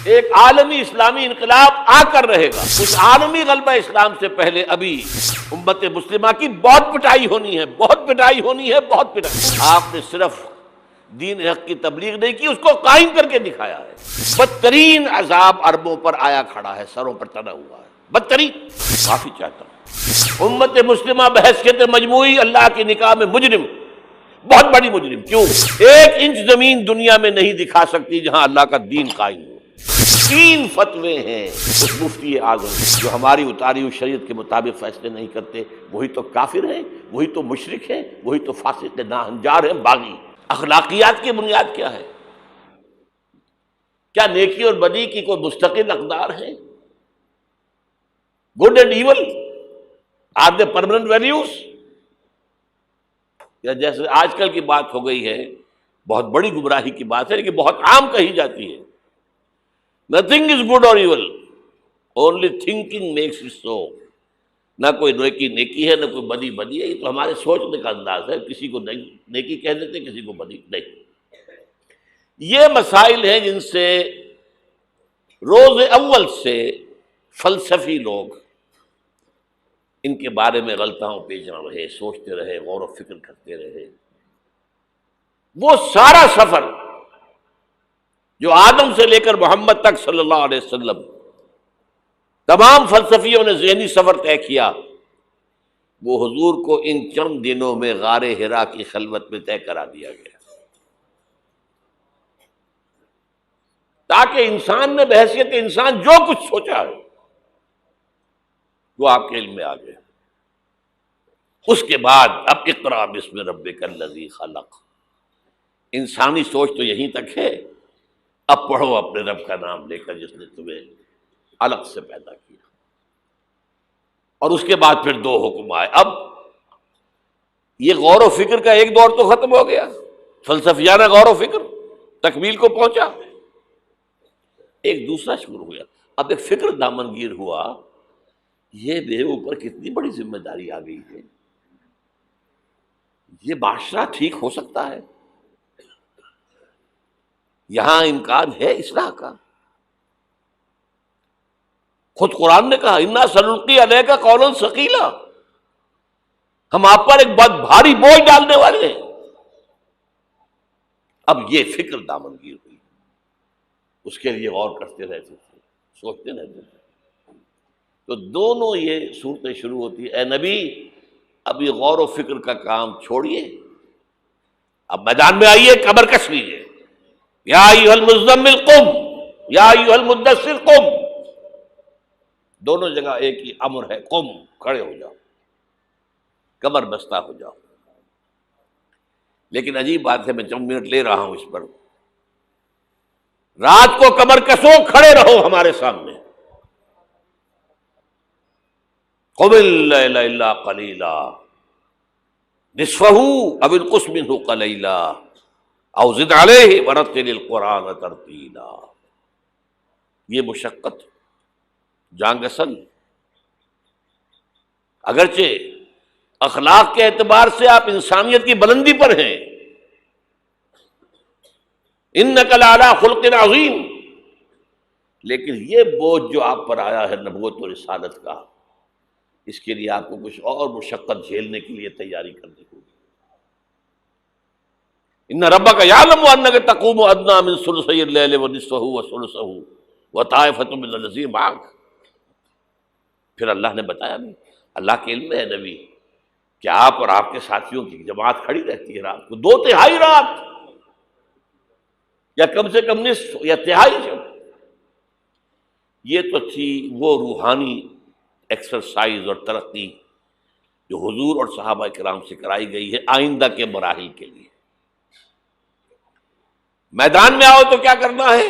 ایک عالمی اسلامی انقلاب آ کر رہے گا. اس عالمی غلبہ اسلام سے پہلے ابھی امت مسلمہ کی بہت پٹائی ہونی ہے، بہت پٹائی ہونی ہے، بہت پٹائی. آپ نے صرف دین حق کی تبلیغ نہیں کی، اس کو قائم کر کے دکھایا ہے. بدترین عذاب عربوں پر آیا کھڑا ہے، سروں پر تنا ہوا ہے، بدترین. معافی چاہتا ہوں. امت مسلمہ بحیثیت مجموعی اللہ کی نگاہ میں مجرم، بہت بڑی مجرم. کیوں؟ 1 انچ زمین دنیا میں نہیں دکھا سکتی جہاں اللہ کا دین قائم ہو. 3 فتوے ہیں اس مفتی اعظم جو ہماری اتاری ہوئی شریعت کے مطابق فیصلے نہیں کرتے، وہی تو کافر ہیں، وہی تو مشرک ہیں، وہی تو فاسق ناہنجار ہیں، باغی. اخلاقیات کی بنیاد کیا ہے؟ کیا نیکی اور بدی کی کوئی مستقل اقدار ہے؟ Good and evil are they permanent values? یا جیسے آج کل کی بات ہو گئی ہے، بہت بڑی گمراہی کی بات ہے لیکن بہت عام کہی جاتی ہے، nothing is good or evil, only thinking makes it so. نہ کوئی نیکی نیکی ہے، نہ کوئی بدی بدی ہے. یہ تو ہمارے سوچنے کا انداز ہے. کسی کو نیکی کہہ دیتے، کسی کو بدی نہیں. یہ مسائل ہیں جن سے روز اول سے فلسفی لوگ ان کے بارے میں غلطاؤں پیچ رہے، سوچتے رہے، غور و فکر کرتے رہے. وہ سارا سفر جو آدم سے لے کر محمد تک صلی اللہ علیہ وسلم تمام فلسفیوں نے ذہنی سفر طے کیا، وہ حضور کو ان چند دنوں میں غار حرا کی خلوت میں طے کرا دیا گیا، تاکہ انسان نے بحیثیت انسان جو کچھ سوچا ہے وہ آپ کے علم میں آ گئے. اس کے بعد اب اقرأ باسم ربک الذی خلق. انسانی سوچ تو یہیں تک ہے، اب پڑھو اپنے رب کا نام لے کر جس نے تمہیں الگ سے پیدا کیا. اور اس کے بعد پھر 2 حکم آئے. اب یہ غور و فکر کا ایک دور تو ختم ہو گیا، فلسفیانہ غور و فکر تکمیل کو پہنچا. ایک دوسرا شروع ہو گیا. اب ایک فکر دامنگیر ہوا، یہ میرے اوپر کتنی بڑی ذمہ داری آ گئی ہے. یہ معاشرہ ٹھیک ہو سکتا ہے؟ یہاں امکان ہے اصلاح کا؟ خود قرآن نے کہا انا سنلقی علیک قولا ثقیلا، ہم آپ پر ایک بہت بھاری بوجھ ڈالنے والے ہیں. اب یہ فکر دامنگیر ہوئی، اس کے لیے غور کرتے رہتے تھے، سوچتے رہتے تھے. تو دونوں یہ صورتیں شروع ہوتی ہیں. اے نبی، اب یہ غور و فکر کا کام چھوڑیے، اب میدان میں آئیے، کمر کس لیجیے. یا ایھا المزمل قم، یا ایھا المدثر قم. دونوں جگہ ایک ہی امر ہے، قم، کھڑے ہو جاؤ، کمر بستہ ہو جاؤ. لیکن عجیب بات ہے، میں چند منٹ لے رہا ہوں اس پر. رات کو کمر کسو، کھڑے رہو ہمارے سامنے. قم اللیل الا قلیلا نصفہ او انقص منہ قلیلا او زد علیہ ورتل القرآن ترتیلا. یہ مشقت، جانگسل، اگرچہ اخلاق کے اعتبار سے آپ انسانیت کی بلندی پر ہیں، انک لعلی خلق عظیم، لیکن یہ بوجھ جو آپ پر آیا ہے نبوت و رسالت کا، اس کے لیے آپ کو کچھ اور مشقت جھیلنے کے لیے تیاری کرنی ہوگی. ان ربک یعلم انک تقوم ادنی من ثلثی اللیل ونصفہ وثلثہ وطائفۃ من الذین معک. پھر اللہ نے بتایا نہیں، اللہ کے علم میں ہے نبی کہ آپ اور آپ کے ساتھیوں کی جماعت کھڑی رہتی ہے رات کو 2/3 رات، یا کم سے کم نصف یا تہائی جب. یہ تو تھی وہ روحانی ایکسرسائز اور ترقی جو حضور اور صحابہ کرام سے کرائی گئی ہے آئندہ کے مراحل کے لیے. میدان میں آؤ تو کیا کرنا ہے؟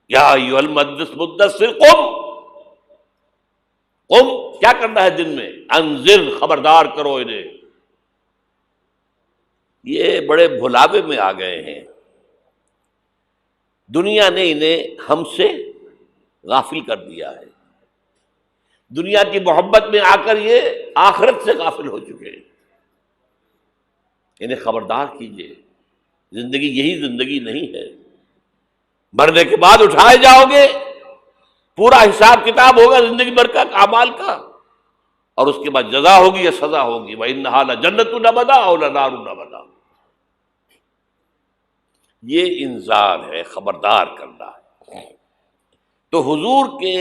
یا ایھا المدثر قم. قم کیا کرنا ہے دن میں؟ انذر، خبردار کرو انہیں. یہ بڑے بھلاوے میں آ گئے ہیں، دنیا نے انہیں ہم سے غافل کر دیا ہے. دنیا کی محبت میں آ کر یہ آخرت سے غافل ہو چکے ہیں. انہیں خبردار کیجیے، زندگی یہی زندگی نہیں ہے. مرنے کے بعد اٹھائے جاؤ گے، پورا حساب کتاب ہوگا زندگی بھر کا اعمال کا، اور اس کے بعد جزا ہوگی یا سزا ہوگی۔ وَإِنَّهَا لَجَنَّةٌ نَبَدَا أَوْ لَنَارٌ نَبَدَا۔ یہ انذار ہے، خبردار کرنا ہے۔ تو حضور کے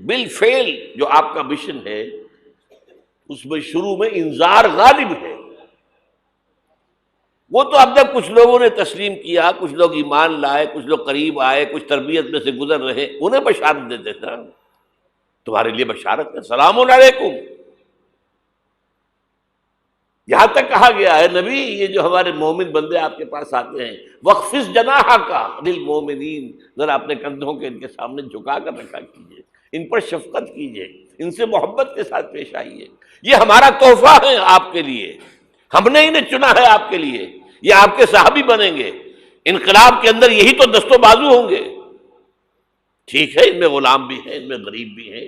بالفعل جو آپ کا مشن ہے اس میں شروع میں انذار غالب ہے۔ وہ تو اب تک کچھ لوگوں نے تسلیم کیا، کچھ لوگ ایمان لائے، کچھ لوگ قریب آئے، کچھ تربیت میں سے گزر رہے، انہیں بشارت دیتے تھے، تمہارے لیے بشارت ہے، سلام علیکم۔ یہاں تک کہا گیا ہے نبی یہ جو ہمارے مومن بندے آپ کے پاس آتے ہیں، وَخْفِضْ جَنَاحَكَ لِلْمُؤْمِنِينَ، ذرا اپنے کندھوں کے ان کے سامنے جھکا کر رکھا کیجیے، ان پر شفقت کیجیے، ان سے محبت کے ساتھ پیش آئیے، یہ ہمارا تحفہ ہے آپ کے لیے، ہم نے انہیں چنا ہے آپ کے لیے، یہ آپ کے صحابی بنیں گے، انقلاب کے اندر یہی تو دست و بازو ہوں گے۔ ٹھیک ہے ان میں غلام بھی ہیں، ان میں غریب بھی ہیں،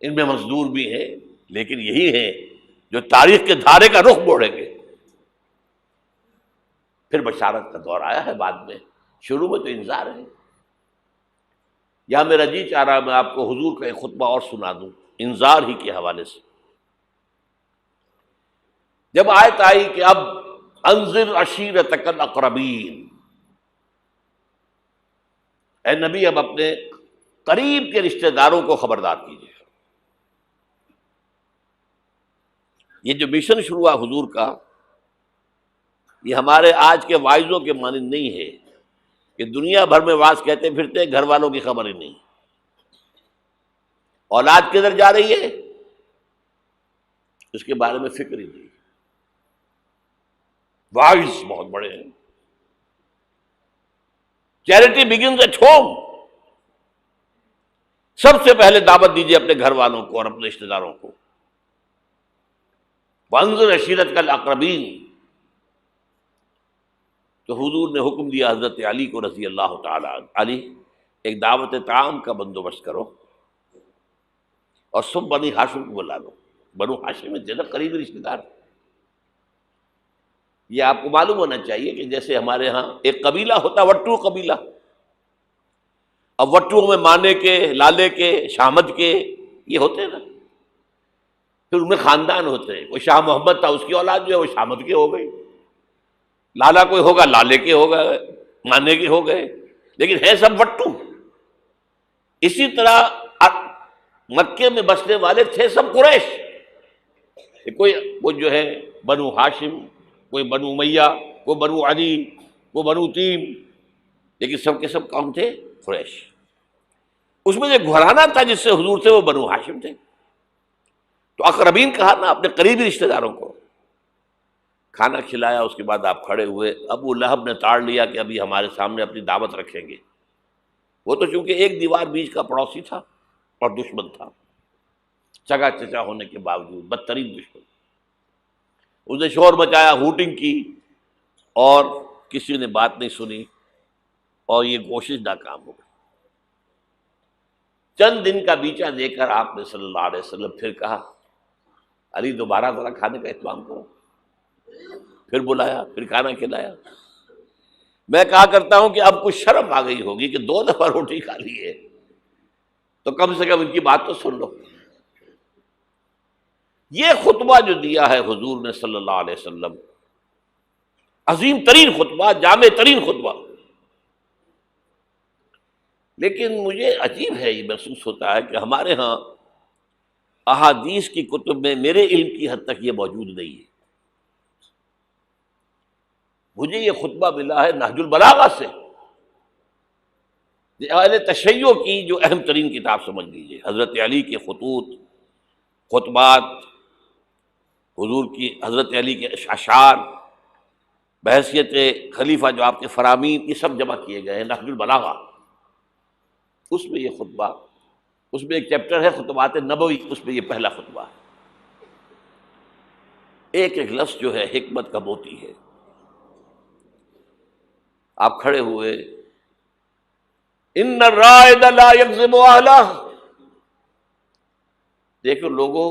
ان میں مزدور بھی ہیں، لیکن یہی ہیں جو تاریخ کے دھارے کا رخ موڑیں گے۔ پھر بشارت کا دور آیا ہے بعد میں، شروع میں تو انذار ہے۔ یا میرا جی چاہ رہا میں آپ کو حضور کا ایک خطبہ اور سنا دوں انذار ہی کے حوالے سے۔ جب آیت آئی کہ اب انذر عشیرتک الاقربین، اے نبی اب اپنے قریب کے رشتہ داروں کو خبردار کیجیے۔ یہ جو مشن شروع ہوا حضور کا، یہ ہمارے آج کے واعظوں کے مانند نہیں ہے کہ دنیا بھر میں واعظ کہتے پھرتے گھر والوں کی خبر ہی نہیں، اولاد کدھر جا رہی ہے اس کے بارے میں فکر ہی نہیں۔ واعظ بہت بڑے ہیں، چیریٹی بگنز ایٹ ہوم، سب سے پہلے دعوت دیجیے اپنے گھر والوں کو اور اپنے رشتہ داروں کو۔ وانذر عشیرتک الاقربین، تو حضور نے حکم دیا حضرت علی کو رضی اللہ تعالی عنہ، علی ایک دعوت طعام کا بندوبست کرو اور سب بنی ہاشم کو بلا لو۔ بنو ہاشم میں زیادہ قریبی رشتہ دار، یہ آپ کو معلوم ہونا چاہیے کہ جیسے ہمارے ہاں ایک قبیلہ ہوتا وٹو قبیلہ، اب وٹو میں مانے کے، لالے کے، شامد کے یہ ہوتے ہیں نا، پھر ان میں خاندان ہوتے ہیں، کوئی شاہ محمد تھا اس کی اولاد جو ہے وہ شامد کے ہو گئی، لالا کوئی ہوگا لالے کے ہو گئے، مانے کے ہو گئے، لیکن ہے سب وٹو۔ اسی طرح مکے میں بسنے والے تھے سب قریش، کوئی جو ہے بنو ہاشم، کوئی بنو امیہ، کوئی بنو علی، کوئی بنو تیم، لیکن سب کے سب کون تھے؟ قریش۔ اس میں جو گھرانہ تھا جس سے حضور تھے وہ بنو ہاشم تھے۔ تو اقربین کہا نا اپنے قریبی رشتہ داروں کو، کھانا کھلایا، اس کے بعد آپ کھڑے ہوئے، ابو لہب نے تاڑ لیا کہ ابھی ہمارے سامنے اپنی دعوت رکھیں گے، وہ تو چونکہ ایک دیوار بیچ کا پڑوسی تھا اور دشمن تھا، چگا چچا ہونے کے باوجود بدترین دشمن، اس نے شور مچایا، ہوٹنگ کی، اور کسی نے بات نہیں سنی اور یہ کوشش ناکام ہو گئی۔ چند دن کا بیچا دے کر آپ نے صلی اللہ علیہ وسلم پھر کہا علی دوبارہ ذرا کھانے کا اہتمام کرو، پھر بلایا، پھر کھانا کھلایا۔ میں کہا کرتا ہوں کہ اب کچھ شرم آ گئی ہوگی کہ 2 دفعہ روٹی کھا لی ہے تو کم سے کم ان کی بات تو سن لو۔ یہ خطبہ جو دیا ہے حضور نے صلی اللہ علیہ وسلم، عظیم ترین خطبہ، جامع ترین خطبہ، لیکن مجھے عجیب ہے، یہ محسوس ہوتا ہے کہ ہمارے ہاں احادیث کی کتب میں میرے علم کی حد تک یہ موجود نہیں ہے۔ مجھے یہ خطبہ ملا ہے نہج البلاغہ سے، اہل تشیع کی جو اہم ترین کتاب سمجھ لیجیے، حضرت علی کے خطوط، خطبات، حضور کی حضرت علی کے اشعار بحیثیت خلیفہ جو آپ کے فرامین، یہ سب جمع کیے گئے ہیں نہج البلاغہ، اس میں یہ خطبہ، اس میں ایک چیپٹر ہے خطبات نبوی، اس میں یہ پہلا خطبہ ہے۔ ایک ایک لفظ جو ہے حکمت کا موتی ہے۔ آپ کھڑے ہوئے، ان الرائد لا یکذب اہلہ، دیکھو لوگوں،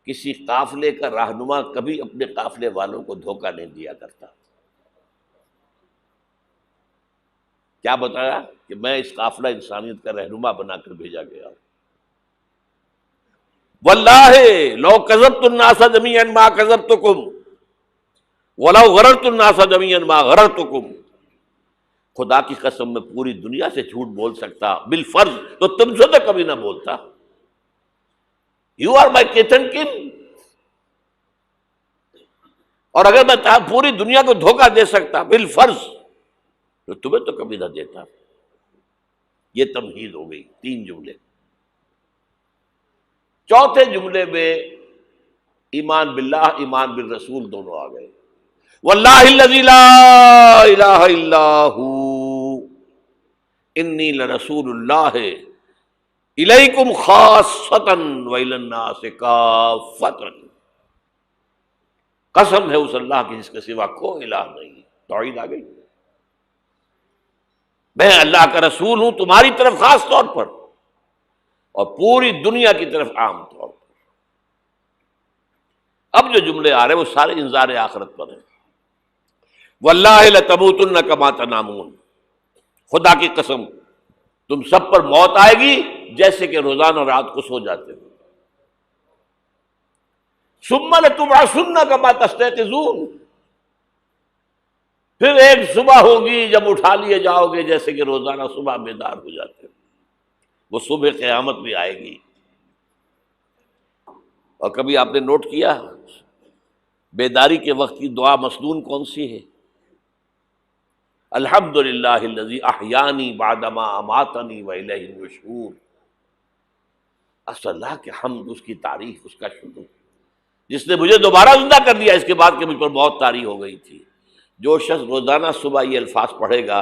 کسی قافلے کا رہنما کبھی اپنے قافلے والوں کو دھوکہ نہیں دیا کرتا۔ کیا بتایا کہ میں اس قافلہ انسانیت کا رہنما بنا کر بھیجا گیا. واللہ لو کذبت الناس جميعا ما کذبتکم ولو غررت الناس جميعا ما غررتکم. خدا کی قسم میں پوری دنیا سے جھوٹ بول سکتا بالفرض تو تم سے تو کبھی نہ بولتا. You are my kith and kin. اور اگر میں پوری دنیا کو دھوکہ دے سکتا بالفرض تو تمہیں تو کبھی نہ دیتا. یہ تمہید ہو گئی. 3 جملے. چوتھے جملے میں ایمان باللہ ایمان بالرسول دونوں آ گئے. واللہ الذی لا الہ الا ہو انی لرسول اللہ الیکم خاصۃ والی الناس کافۃ. قسم ہے اس اللہ کی جس کے سوا کوئی الہ نہیں. توحید آ گئی. میں اللہ کا رسول ہوں تمہاری طرف خاص طور پر اور پوری دنیا کی طرف عام طور پر. اب جو جملے آ رہے ہیں وہ سارے انذار آخرت پر ہیں. واللہ لتموتن کما تنامون. خدا کی قسم تم سب پر موت آئے گی جیسے کہ روزانہ رات کو سو جاتے ہو. ثم لتبعثن کما تستيقظون. پھر ایک صبح ہوگی جب اٹھا لیے جاؤ گے جیسے کہ روزانہ صبح بیدار ہو جاتے ہو. وہ صبح قیامت بھی آئے گی. اور کبھی آپ نے نوٹ کیا بیداری کے وقت کی دعا مسنون کون سی ہے؟ الحمدللہ الذی احیانی بعدما اماتنی والیہ النشور. اللہ کے حمد، اس کی تعریف، اس کا شکر، جس نے مجھے دوبارہ زندہ کر دیا اس کے بعد کہ مجھ پر بہت طاری ہو گئی تھی. جو شخص روزانہ صبح یہ الفاظ پڑھے گا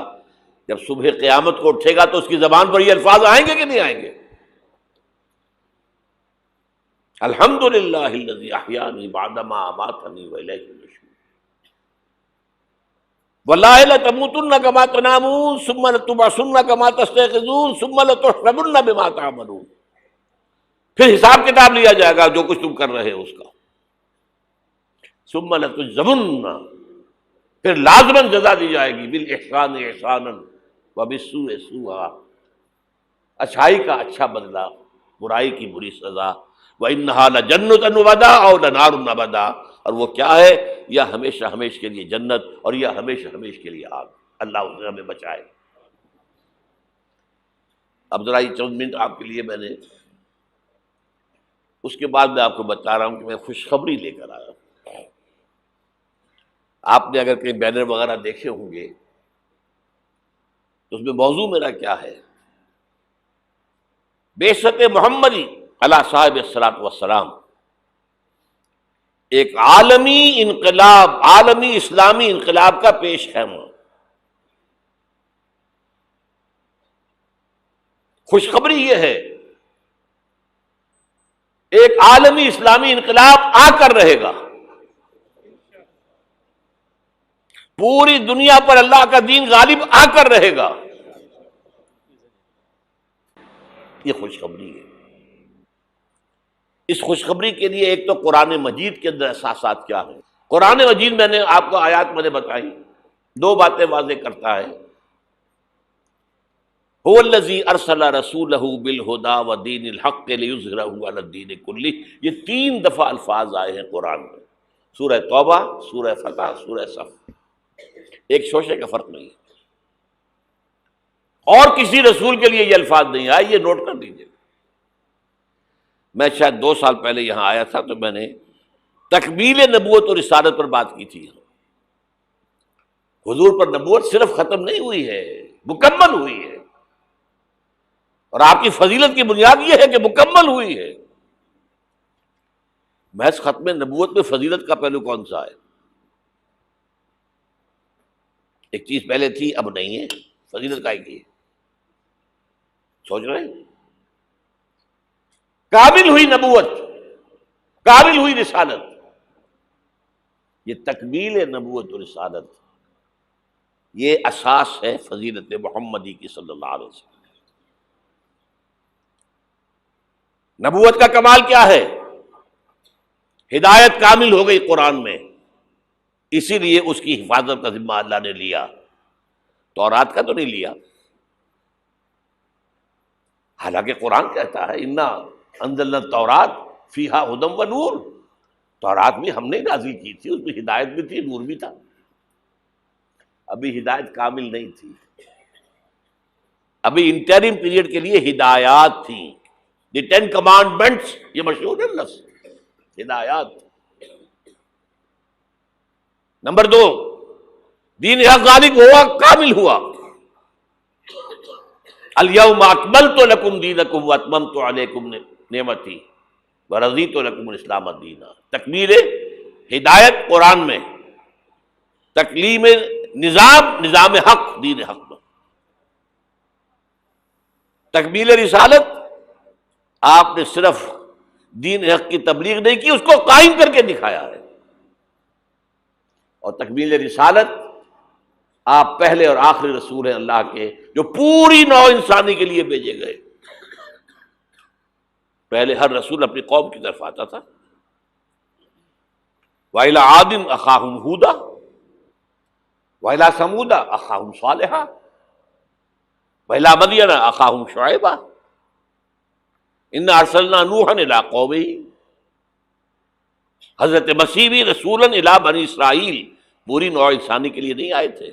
جب صبح قیامت کو اٹھے گا تو اس کی زبان پر یہ الفاظ آئیں گے کہ نہیں آئیں گے؟ الحمدللہ الذی احیانی بعدما اماتنی والیہ النشور. واللہ لتموتن کما تنامون ثم لتبعثن کما تستيقظون ثم لتحسبن بما تعملون. پھر حساب کتاب لیا جائے گا جو کچھ تم کر رہے ہو اس کا. ثم لتجزون، پھر لازماً جزا دی جائے گی. بالاحسان احسانا وبالسوء سوءا. اچھائی کا اچھا بدلہ، برائی کی بری سزا. وَإِنَّهَا لَجَنَّةٌ وَبَدَا أَوْ لَنَارٌ وَبَدَا. اور وہ کیا ہے؟ یا ہمیشہ ہمیش کے لیے جنت اور یا ہمیشہ ہمیش کے لیے آگ. اللہ اس سے ہمیں بچائے. اب ذرا یہ چند منٹ آپ کے لیے میں نے، اس کے بعد میں آپ کو بتا رہا ہوں کہ میں خوشخبری لے کر آیا ہوں. آپ نے اگر کہیں بینر وغیرہ دیکھے ہوں گے تو اس میں موضوع میرا کیا ہے؟ بعثت محمدی علی صاحب الصلاۃ والسلام. ایک عالمی انقلاب، عالمی اسلامی انقلاب کا پیش خیمہ. خوشخبری یہ ہے ایک عالمی اسلامی انقلاب آ کر رہے گا. پوری دنیا پر اللہ کا دین غالب آ کر رہے گا. یہ خوشخبری ہے. اس خوشخبری کے لیے ایک تو قرآن مجید کے اندر احساسات کیا ہیں. قرآن مجید میں نے آپ کو آیات میں نے بتائی، 2 باتیں واضح کرتا ہے. هو الذی ارسل رسولہ بالہدی ودین الحق لیظہرہ علی الدین کلہ. یہ 3 دفعہ الفاظ آئے ہیں قرآن میں. سورہ توبہ، سورہ فتح، سورہ صف. ایک شوشے کا فرق نہیں ہے. اور کسی رسول کے لیے یہ الفاظ نہیں آئے. یہ نوٹ کر لیجیے. میں شاید 2 سال پہلے یہاں آیا تھا تو میں نے تکمیل نبوت اور رسالت پر بات کی تھی. حضور پر نبوت صرف ختم نہیں ہوئی ہے، مکمل ہوئی ہے. اور آپ کی فضیلت کی بنیاد یہ ہے کہ مکمل ہوئی ہے. محض ختم نبوت میں فضیلت کا پہلو کون سا ہے؟ ایک چیز پہلے تھی اب نہیں ہے، فضیلت کا ہی ہے. سوچ رہے ہیں؟ کامل ہوئی نبوت، کامل ہوئی رسالت. یہ تکمیل نبوت و رسالت، یہ اساس ہے فضیلت محمدی کی صلی اللہ علیہ وسلم. نبوت کا کمال کیا ہے؟ ہدایت کامل ہو گئی قرآن میں، اسی لیے اس کی حفاظت کا ذمہ اللہ نے لیا. تورات کا تو نہیں لیا. حالانکہ قرآن کہتا ہے انا انزلنا التوراۃ فیہا ھدی و نور، تورات بھی ہم نے نازل کی تھی، اس میں ہدایت بھی تھی، نور بھی تھا۔ ابھی ہدایت کامل نہیں تھی، ابھی انٹرم پیریڈ کے لیے ہدایات تھیں۔ دی 10 کمانڈمنٹس، یہ مشہور ہے لفظ، ہدایات۔ نمبر 2، دین حق غالب ہوا، کامل ہوا۔ الیوم اکملت لکم دینکم واتممت علیکم نعمتی ورضیت لکم الاسلام دینا۔ تکمیل ہدایت قرآن میں، تکلیم نظام حق دین حق میں، تکمیل رسالت آپ نے صرف دین حق کی تبلیغ نہیں کی، اس کو قائم کر کے دکھایا ہے۔ اور تکمیل رسالت، آپ پہلے اور آخری رسول ہیں اللہ کے، جو پوری نوع انسانی کے لیے بھیجے گئے۔ پہلے ہر رسول اپنی قوم کی طرف آتا تھا۔ وَإِلَىٰ عَادٍ أَخَاهُمْ هُودًا وَإِلَىٰ ثَمُودَ أَخَاهُمْ صَالِحًا وَإِلَىٰ مَدْيَنَ أَخَاهُمْ شُعَيْبًا إِنَّا أَرْسَلْنَا نُوحًا إِلَىٰ قَوْمِهِ۔ حضرت مسیح بھی رسولاً الی بنی اسرائیل، پوری نوع انسانی کے لیے نہیں آئے تھے۔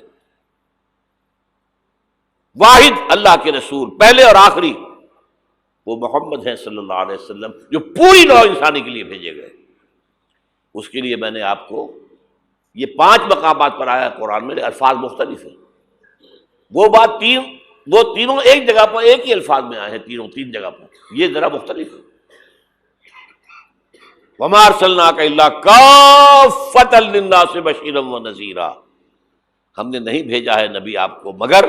واحد اللہ کے رسول پہلے اور آخری وہ محمد ہیں صلی اللہ علیہ وسلم، جو پوری نوع انسانی کے لیے بھیجے گئے۔ اس کے لیے میں نے آپ کو یہ 5 مقامات پر آیا قرآن میں، الفاظ مختلف ہیں۔ وہ تینوں ایک جگہ پر ایک ہی الفاظ میں آئے ہیں، تینوں 3 جگہ پر، یہ ذرا مختلف ہے۔ وَمَا أَرْسَلْنَاكَ إِلَّا كَافَّةً لِلنَّاسِ بَشِيرًا وَنَذِيرًا، ہم نے نہیں بھیجا ہے نبی آپ کو مگر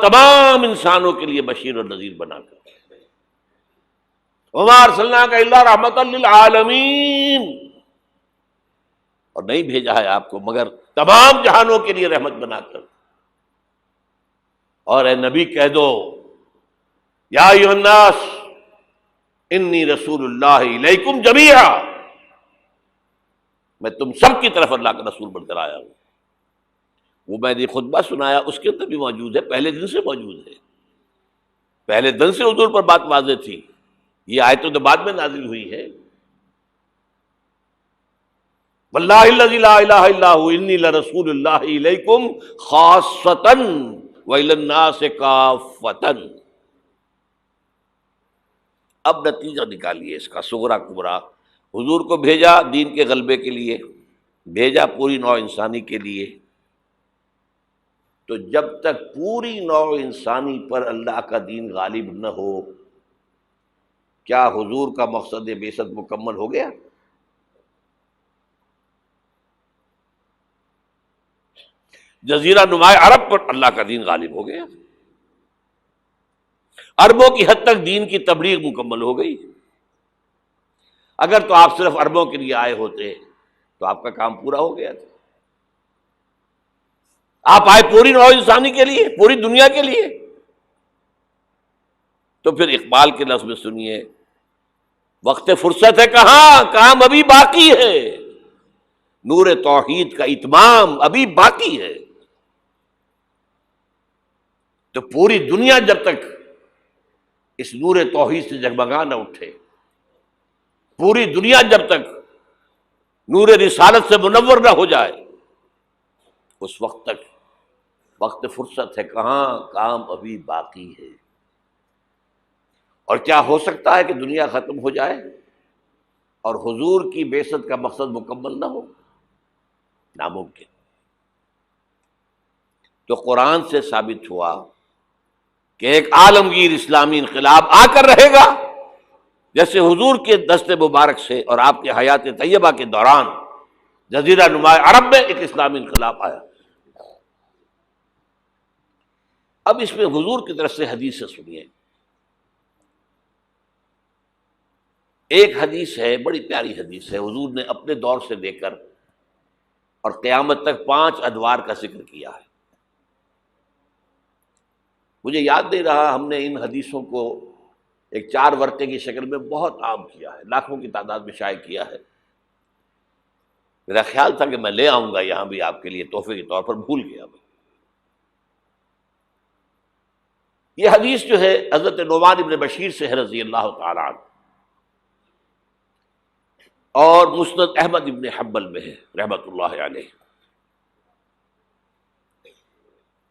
تمام انسانوں کے لیے بشیر اور نذیر بنا کر۔ وَمَا أَرْسَلْنَاكَ إِلَّا رَحْمَةً لِلْعَالَمِينَ، اور نہیں بھیجا ہے آپ کو مگر تمام جہانوں کے لیے رحمت بنا کر۔ اور اے نبی کہہ دو یا ایھا الناس انی رسول اللہ الیکم جمیعا، میں تم سب کی طرف اللہ کا رسول بن کر آیا ہوں۔ وہ میں نے خطبہ سنایا، اس کے اندر بھی موجود ہے، پہلے دن سے موجود ہے۔ پہلے دن سے حضور پر بات واضح تھی، یہ آیتوں تو بعد میں نازل ہوئی ہے۔ واللہ الذی لا الہ الا هو انی لرسول اللہ الیکم خاصۃ وإلی الناس کافۃ۔ اب نتیجہ نکالیے اس کا صغریٰ کبریٰ۔ حضور کو بھیجا دین کے غلبے کے لیے، بھیجا پوری نوع انسانی کے لیے۔ تو جب تک پوری نوع انسانی پر اللہ کا دین غالب نہ ہو، کیا حضور کا مقصد بعثت مکمل ہو گیا؟ جزیرہ نماء عرب پر اللہ کا دین غالب ہو گیا، عربوں کی حد تک دین کی تبلیغ مکمل ہو گئی۔ اگر تو آپ صرف عربوں کے لیے آئے ہوتے تو آپ کا کام پورا ہو گیا تھا۔ آپ آئے پوری نوع انسانی کے لیے، پوری دنیا کے لیے۔ تو پھر اقبال کے لفظ میں سنیے، وقت فرصت ہے کہاں، کام ابھی باقی ہے، نور توحید کا اتمام ابھی باقی ہے۔ تو پوری دنیا جب تک اس نور توحید سے جگمگا نہ اٹھے، پوری دنیا جب تک نور رسالت سے منور نہ ہو جائے، اس وقت تک وقت فرصت ہے کہاں، کام ابھی باقی ہے۔ اور کیا ہو سکتا ہے کہ دنیا ختم ہو جائے اور حضور کی بعثت کا مقصد مکمل نہ ہو؟ ناممکن۔ تو قرآن سے ثابت ہوا کہ ایک عالمگیر اسلامی انقلاب آ کر رہے گا، جیسے حضور کے دست مبارک سے اور آپ کے حیات طیبہ کے دوران جزیرہ نماء عرب میں ایک اسلامی انقلاب آیا۔ اب اس میں حضور کی طرف سے حدیث سے سنیے۔ ایک حدیث ہے، بڑی پیاری حدیث ہے، حضور نے اپنے دور سے لے کر اور قیامت تک 5 ادوار کا ذکر کیا ہے۔ مجھے یاد نہیں رہا، ہم نے ان حدیثوں کو ایک 4 ورقے کی شکل میں بہت عام کیا ہے، لاکھوں کی تعداد میں شائع کیا ہے۔ میرا خیال تھا کہ میں لے آؤں گا یہاں بھی آپ کے لیے تحفے کے طور پر، بھول گیا میں۔ یہ حدیث جو ہے حضرت نعمان ابن بشیر سے ہے رضی اللہ تعالیٰ عنہ، اور مسند احمد ابن حنبل میں ہے رحمۃ اللہ علیہ۔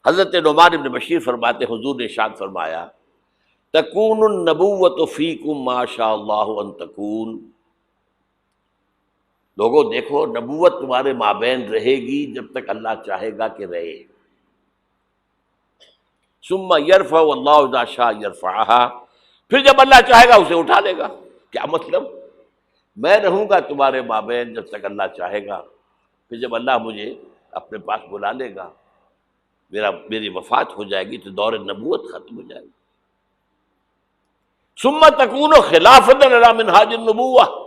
حضرت نعمان ابن بشیر فرماتے حضور نے ارشاد فرمایا تکون النبوۃ فیکم ما شاء اللہ ان تکون، لوگوں دیکھو نبوت تمہارے مابین رہے گی جب تک اللہ چاہے گا کہ رہے۔ ثم یرفع اللہ اذا شاء یرفعها، پھر جب اللہ چاہے گا اسے اٹھا لے گا۔ کیا مطلب؟ میں رہوں گا تمہارے مابین جب تک اللہ چاہے گا، پھر جب اللہ مجھے اپنے پاس بلا لے گا، میری وفات ہو جائے گی تو دور نبوت ختم ہو جائے گا۔ ثم تکون خلافۃ علی منہاج النبوۃ،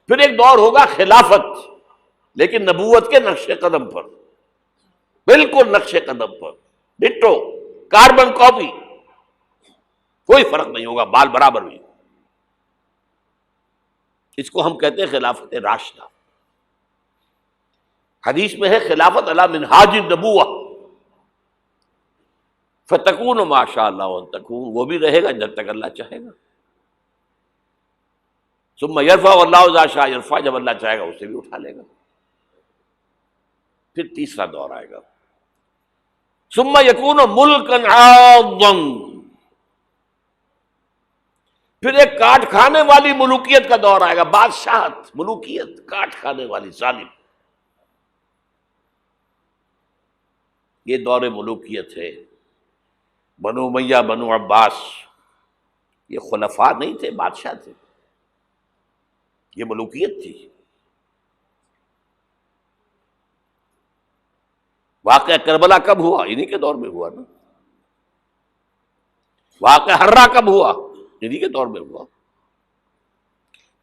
پھر ایک دور ہوگا خلافت، لیکن نبوت کے نقش قدم پر، بالکل نقش قدم پر، ڈٹو، کاربن کاپی، کوئی فرق نہیں ہوگا، بال برابر بھی۔ اس کو ہم کہتے ہیں خلافت راشدہ۔ حدیث میں ہے خلافت علی منہاج النبوۃ، فتکون ما شاء اللہ ان تکون، وہ بھی رہے گا جب تک اللہ چاہے گا۔ ثم یرفع اللہ اذا شاء یرفع، جب اللہ چاہے گا اسے بھی اٹھا لے گا۔ پھر تیسرا دور آئے گا، ثم یکون ملکا عاضا، پھر ایک کاٹ کھانے والی ملوکیت کا دور آئے گا، بادشاہت، ملوکیت، کاٹ کھانے والی، ظالم۔ یہ دور ملوکیت ہے۔ بنو امیہ، بنو عباس، یہ خلفاء نہیں تھے، بادشاہ تھے، یہ ملوکیت تھی۔ واقعہ کربلا کب ہوا؟ انہی کے دور میں ہوا نا۔ واقعہ ہررا کب ہوا؟ انہی کے دور میں ہوا۔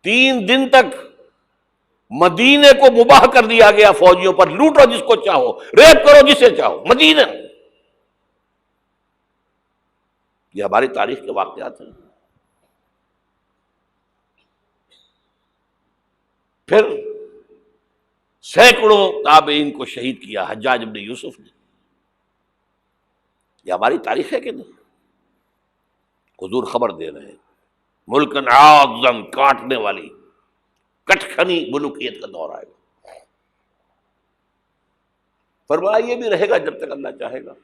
3 دن تک مدینے کو مباح کر دیا گیا فوجیوں پر، لوٹو جس کو چاہو، ریپ کرو جسے چاہو، مدینہ۔ یہ ہماری تاریخ کے واقعات ہیں۔ پھر سینکڑوں تابعین کو شہید کیا حجاج ابن یوسف نے۔ یہ ہماری تاریخ ہے کہ نہیں؟ حضور خبر دے رہے ہیں، ملکن عاضا، کاٹنے والی، کٹکھنی ملوکیت کا دور آئے گا۔ فرمایا یہ بھی رہے گا جب تک اللہ چاہے گا،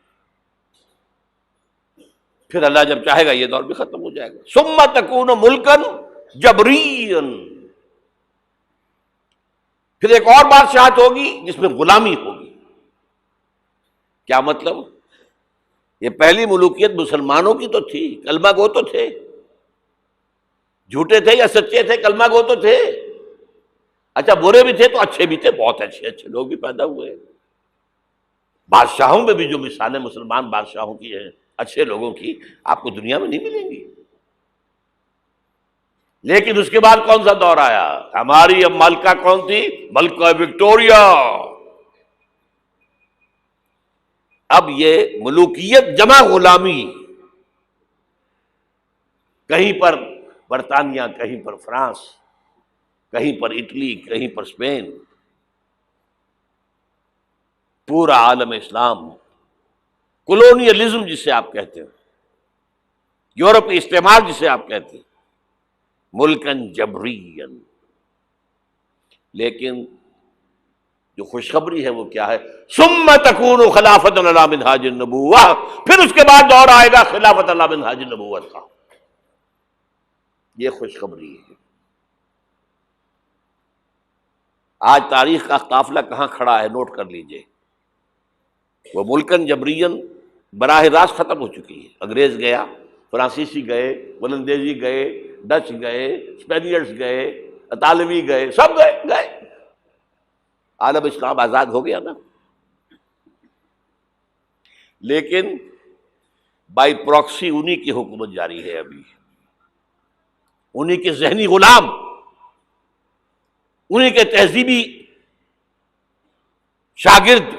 پھر اللہ جب چاہے گا یہ دور بھی ختم ہو جائے گا۔ ثم تکون ملکن جبریا، پھر ایک اور بادشاہت ہوگی جس میں غلامی ہوگی۔ کیا مطلب؟ یہ پہلی ملوکیت مسلمانوں کی تو تھی، کلمہ گو تو تھے، جھوٹے تھے یا سچے تھے، کلمہ گو تو تھے۔ اچھا برے بھی تھے تو اچھے بھی تھے، بہت اچھے اچھے لوگ بھی پیدا ہوئے۔ بادشاہوں میں بھی جو مثالیں مسلمان بادشاہوں کی ہیں، اچھے لوگوں کی، آپ کو دنیا میں نہیں ملیں گی۔ لیکن اس کے بعد کون سا دور آیا؟ ہماری اب ملکہ کون تھی؟ ملکہ وکٹوریہ۔ اب یہ ملوکیت جمع غلامی، کہیں پر برطانیہ، کہیں پر فرانس، کہیں پر اٹلی، کہیں پر اسپین، پورا عالم اسلام، کولونیلزم جسے آپ کہتے ہیں، یورپی استعمار جسے آپ کہتے ہیں، ملکن جبرین۔ لیکن جو خوشخبری ہے وہ کیا ہے؟ ثم تکون خلافۃ علی منہاج النبوۃ، پھر اس کے بعد دور آئے گا خلافت علی منہاج النبوت کا۔ یہ خوشخبری ہے۔ آج تاریخ کا قافلہ کہاں کھڑا ہے نوٹ کر لیجئے۔ وہ ملکن جبرین براہ راست ختم ہو چکی ہے۔ انگریز گیا، فرانسیسی گئے، ولندیزی گئے، ڈچ گئے، اسپینیئرز گئے، اطالوی گئے، سب گئے، عالم اسلام آزاد ہو گیا نا۔ لیکن بائی پراکسی انہی کی حکومت جاری ہے، ابھی انہی کے ذہنی غلام، انہی کے تہذیبی شاگرد،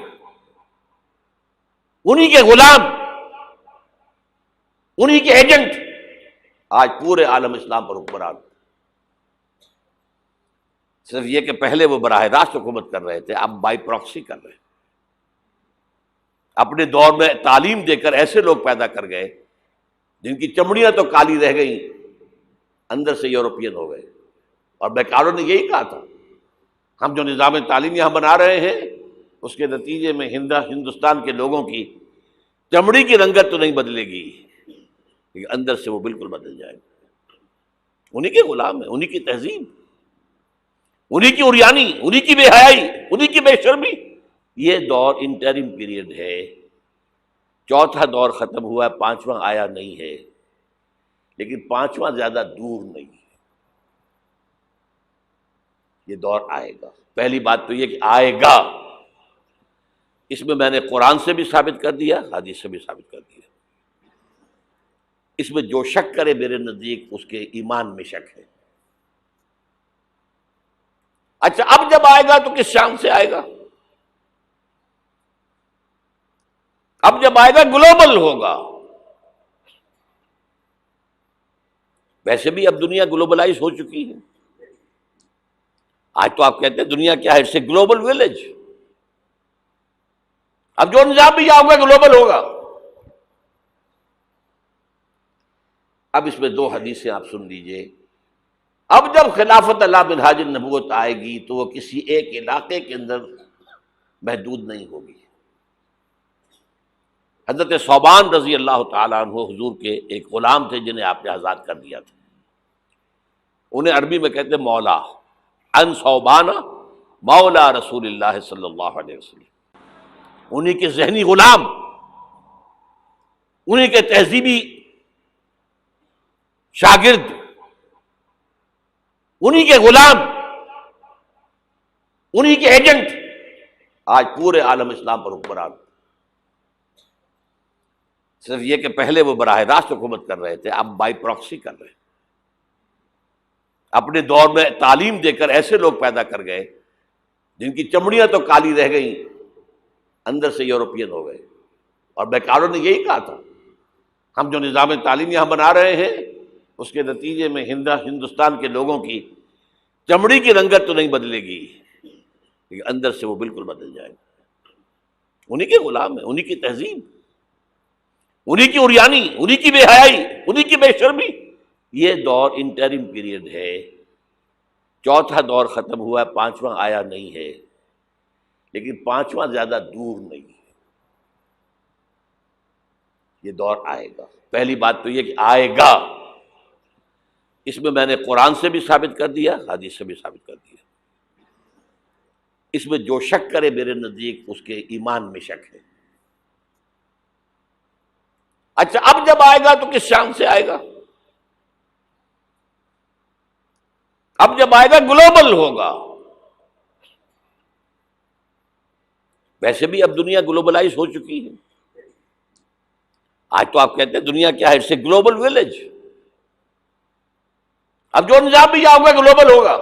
انہی کے غلام، انہی کے ایجنٹ آج پورے عالم اسلام پر حکمران۔ صرف یہ کہ پہلے وہ براہ راست حکومت کر رہے تھے، اب بائی پراکسی کر رہے ہیں۔ اپنے دور میں تعلیم دے کر ایسے لوگ پیدا کر گئے جن کی چمڑیاں تو کالی رہ گئیں، اندر سے یورپین ہو گئے. اور بیکاروں نے یہی کہا تھا ہم جو نظام تعلیم یہاں بنا رہے ہیں اس کے نتیجے میں ہندوستان کے لوگوں کی چمڑی کی رنگت تو نہیں بدلے گی لیکن اندر سے وہ بالکل بدل جائے گا. انہی کے غلام ہیں، انہی کی تہذیب، انہی کی عریانی، انہی کی بے حیائی، انہی کی بے شرمی. یہ دور انٹرم پیریڈ ہے، چوتھا دور ختم ہوا ہے، پانچواں آیا نہیں ہے، لیکن پانچواں زیادہ دور نہیں ہے. یہ دور آئے گا. پہلی بات تو یہ کہ آئے گا، اس میں نے قرآن سے بھی ثابت کر دیا، حدیث سے بھی ثابت کر دیا. اس میں جو شک کرے میرے نزدیک اس کے ایمان میں شک ہے. اچھا اب جب آئے گا تو کس شان سے آئے گا؟ اب جب آئے گا گلوبل ہوگا. ویسے بھی اب دنیا گلوبلائز ہو چکی ہے. آج تو آپ کہتے ہیں دنیا کیا ہے؟ It's a global village. اب جو نظام بھی آؤگا گلوبل ہوگا. اب اس میں دو حدیثیں آپ سن لیجئے. اب جب خلافت اللہ منہاج النبوت آئے گی تو وہ کسی ایک علاقے کے اندر محدود نہیں ہوگی. حضرت ثوبان رضی اللہ تعالیٰ عنہ حضور کے ایک غلام تھے جنہیں آپ نے آزاد کر دیا تھا. انہیں عربی میں کہتے مولا، ان ثوبان مولا رسول اللہ صلی اللہ علیہ وسلم. انہی کے ذہنی غلام، انہی کے تہذیبی شاگرد، انہی کے غلام، انہی کے ایجنٹ آج پورے عالم اسلام پر حکمران. صرف یہ کہ پہلے وہ براہ راست حکومت کر رہے تھے، اب بائی پراکسی کر رہے ہیں. اپنے دور میں تعلیم دے کر ایسے لوگ پیدا کر گئے جن کی چمڑیاں تو کالی رہ گئیں، اندر سے یورپین ہو گئے. اور بیکاروں نے یہی کہا تھا ہم جو نظام تعلیم یہاں بنا رہے ہیں اس کے نتیجے میں ہندوستان کے لوگوں کی چمڑی کی رنگت تو نہیں بدلے گی لیکن اندر سے وہ بالکل بدل جائے گا. انہی کے غلام ہیں، انہی کی تہذیب، انہی کی عریانی، انہی کی بے حیائی، انہی کی بے شرمی. یہ دور انٹرم پیریڈ ہے، چوتھا دور ختم ہوا ہے، پانچواں آیا نہیں ہے، لیکن پانچواں زیادہ دور نہیں ہے. یہ دور آئے گا. پہلی بات تو یہ کہ آئے گا، اس میں نے قرآن سے بھی ثابت کر دیا، حدیث سے بھی ثابت کر دیا. اس میں جو شک کرے میرے نزدیک اس کے ایمان میں شک ہے. اچھا اب جب آئے گا تو کس شان سے آئے گا؟ اب جب آئے گا گلوبل ہوگا. ویسے بھی اب دنیا گلوبلائز ہو چکی ہے. آج تو آپ کہتے ہیں دنیا کیا ہے؟ It's a global village. اب جو نظام بھی آؤگا گلوبل ہوگا.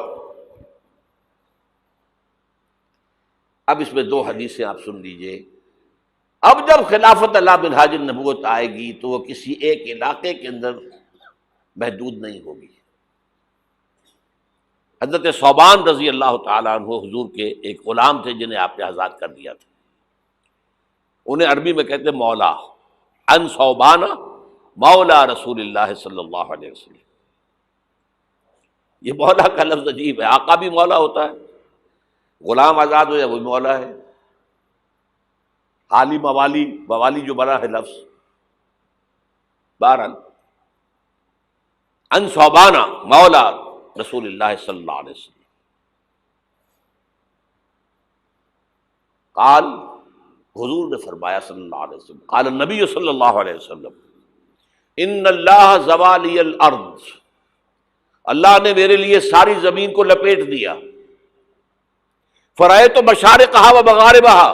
اب اس میں دو حدیثیں آپ سن لیجئے. اب جب خلافت اللہ منہاج النبوت آئے گی تو وہ کسی ایک علاقے کے اندر محدود نہیں ہوگی. حضرت ثوبان رضی اللہ تعالیٰ عنہ حضور کے ایک غلام تھے جنہیں آپ نے آزاد کر دیا تھا. انہیں عربی میں کہتے مولا، ان ثوبان مولا رسول اللہ صلی اللہ علیہ وسلم. یہ مولا کا لفظ عجیب ہے. آقا بھی مولا ہوتا ہے، غلام آزاد ہو جائے وہ مولا ہے. حالی موالی، موالی جو بنا ہے لفظ. بہرحال ان ثوبان مولا رسول اللہ صلی اللہ علیہ وسلم قال، حضور نے فرمایا صلی اللہ علیہ وسلم، قال النبی صلی اللہ علیہ وسلم ان اللہ زوالی الارض، اللہ نے میرے لیے ساری زمین کو لپیٹ دیا. فرائے تو مشارقہا و مغاربہا،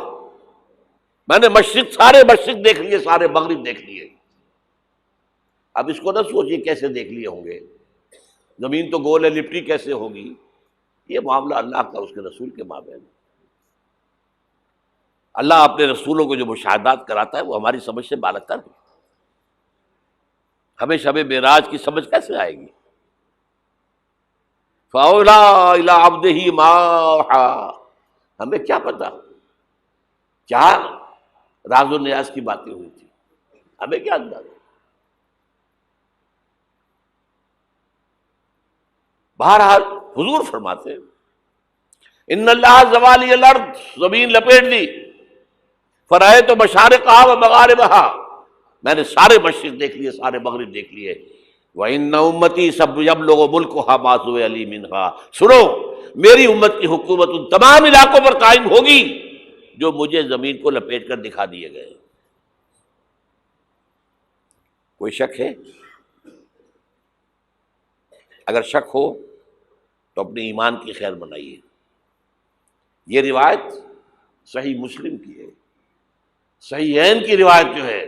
میں نے سارے مشرق دیکھ لیے، سارے مغرب دیکھ لیے. اب اس کو نہ سوچیے کیسے دیکھ لیے ہوں گے، زمین تو گول ہے، لپٹی کیسے ہوگی. یہ معاملہ اللہ کا اس کے رسول کے مابین. اللہ اپنے رسولوں کو جو مشاہدات کراتا ہے وہ ہماری سمجھ سے بالاتر ہے. ہمیں شب معراج کی سمجھ کیسے آئے گی؟ فَأَوْلَىٰ إِلَىٰ عَبْدِهِ مَا أَوْحَىٰ، ہمیں کیا پتا کیا راز و نیاز کی باتیں ہوئی تھی، ہمیں کیا اندازہ؟ بہرحال حضور فرماتے ہیں ان اللہ زوالی الارض، زمین لپیٹ دی، فرائے تو مشارقہا و مغاربہا، میں نے سارے مشرق دیکھ لیے، سارے مغرب دیکھ لیے، وَإِنَّ أُمَّتِي سَيَبْلُغُ مُلْكُهَا مَا ذُوِّيَ لِي مِنْهَا، سنو میری امت کی حکومت ان تمام علاقوں پر قائم ہوگی جو مجھے زمین کو لپیٹ کر دکھا دیے گئے۔ کوئی شک ہے؟ اگر شک ہو تو اپنے ایمان کی خیر بنائیے۔ یہ روایت صحیح مسلم کی ہے، صحیحین کی روایت جو ہے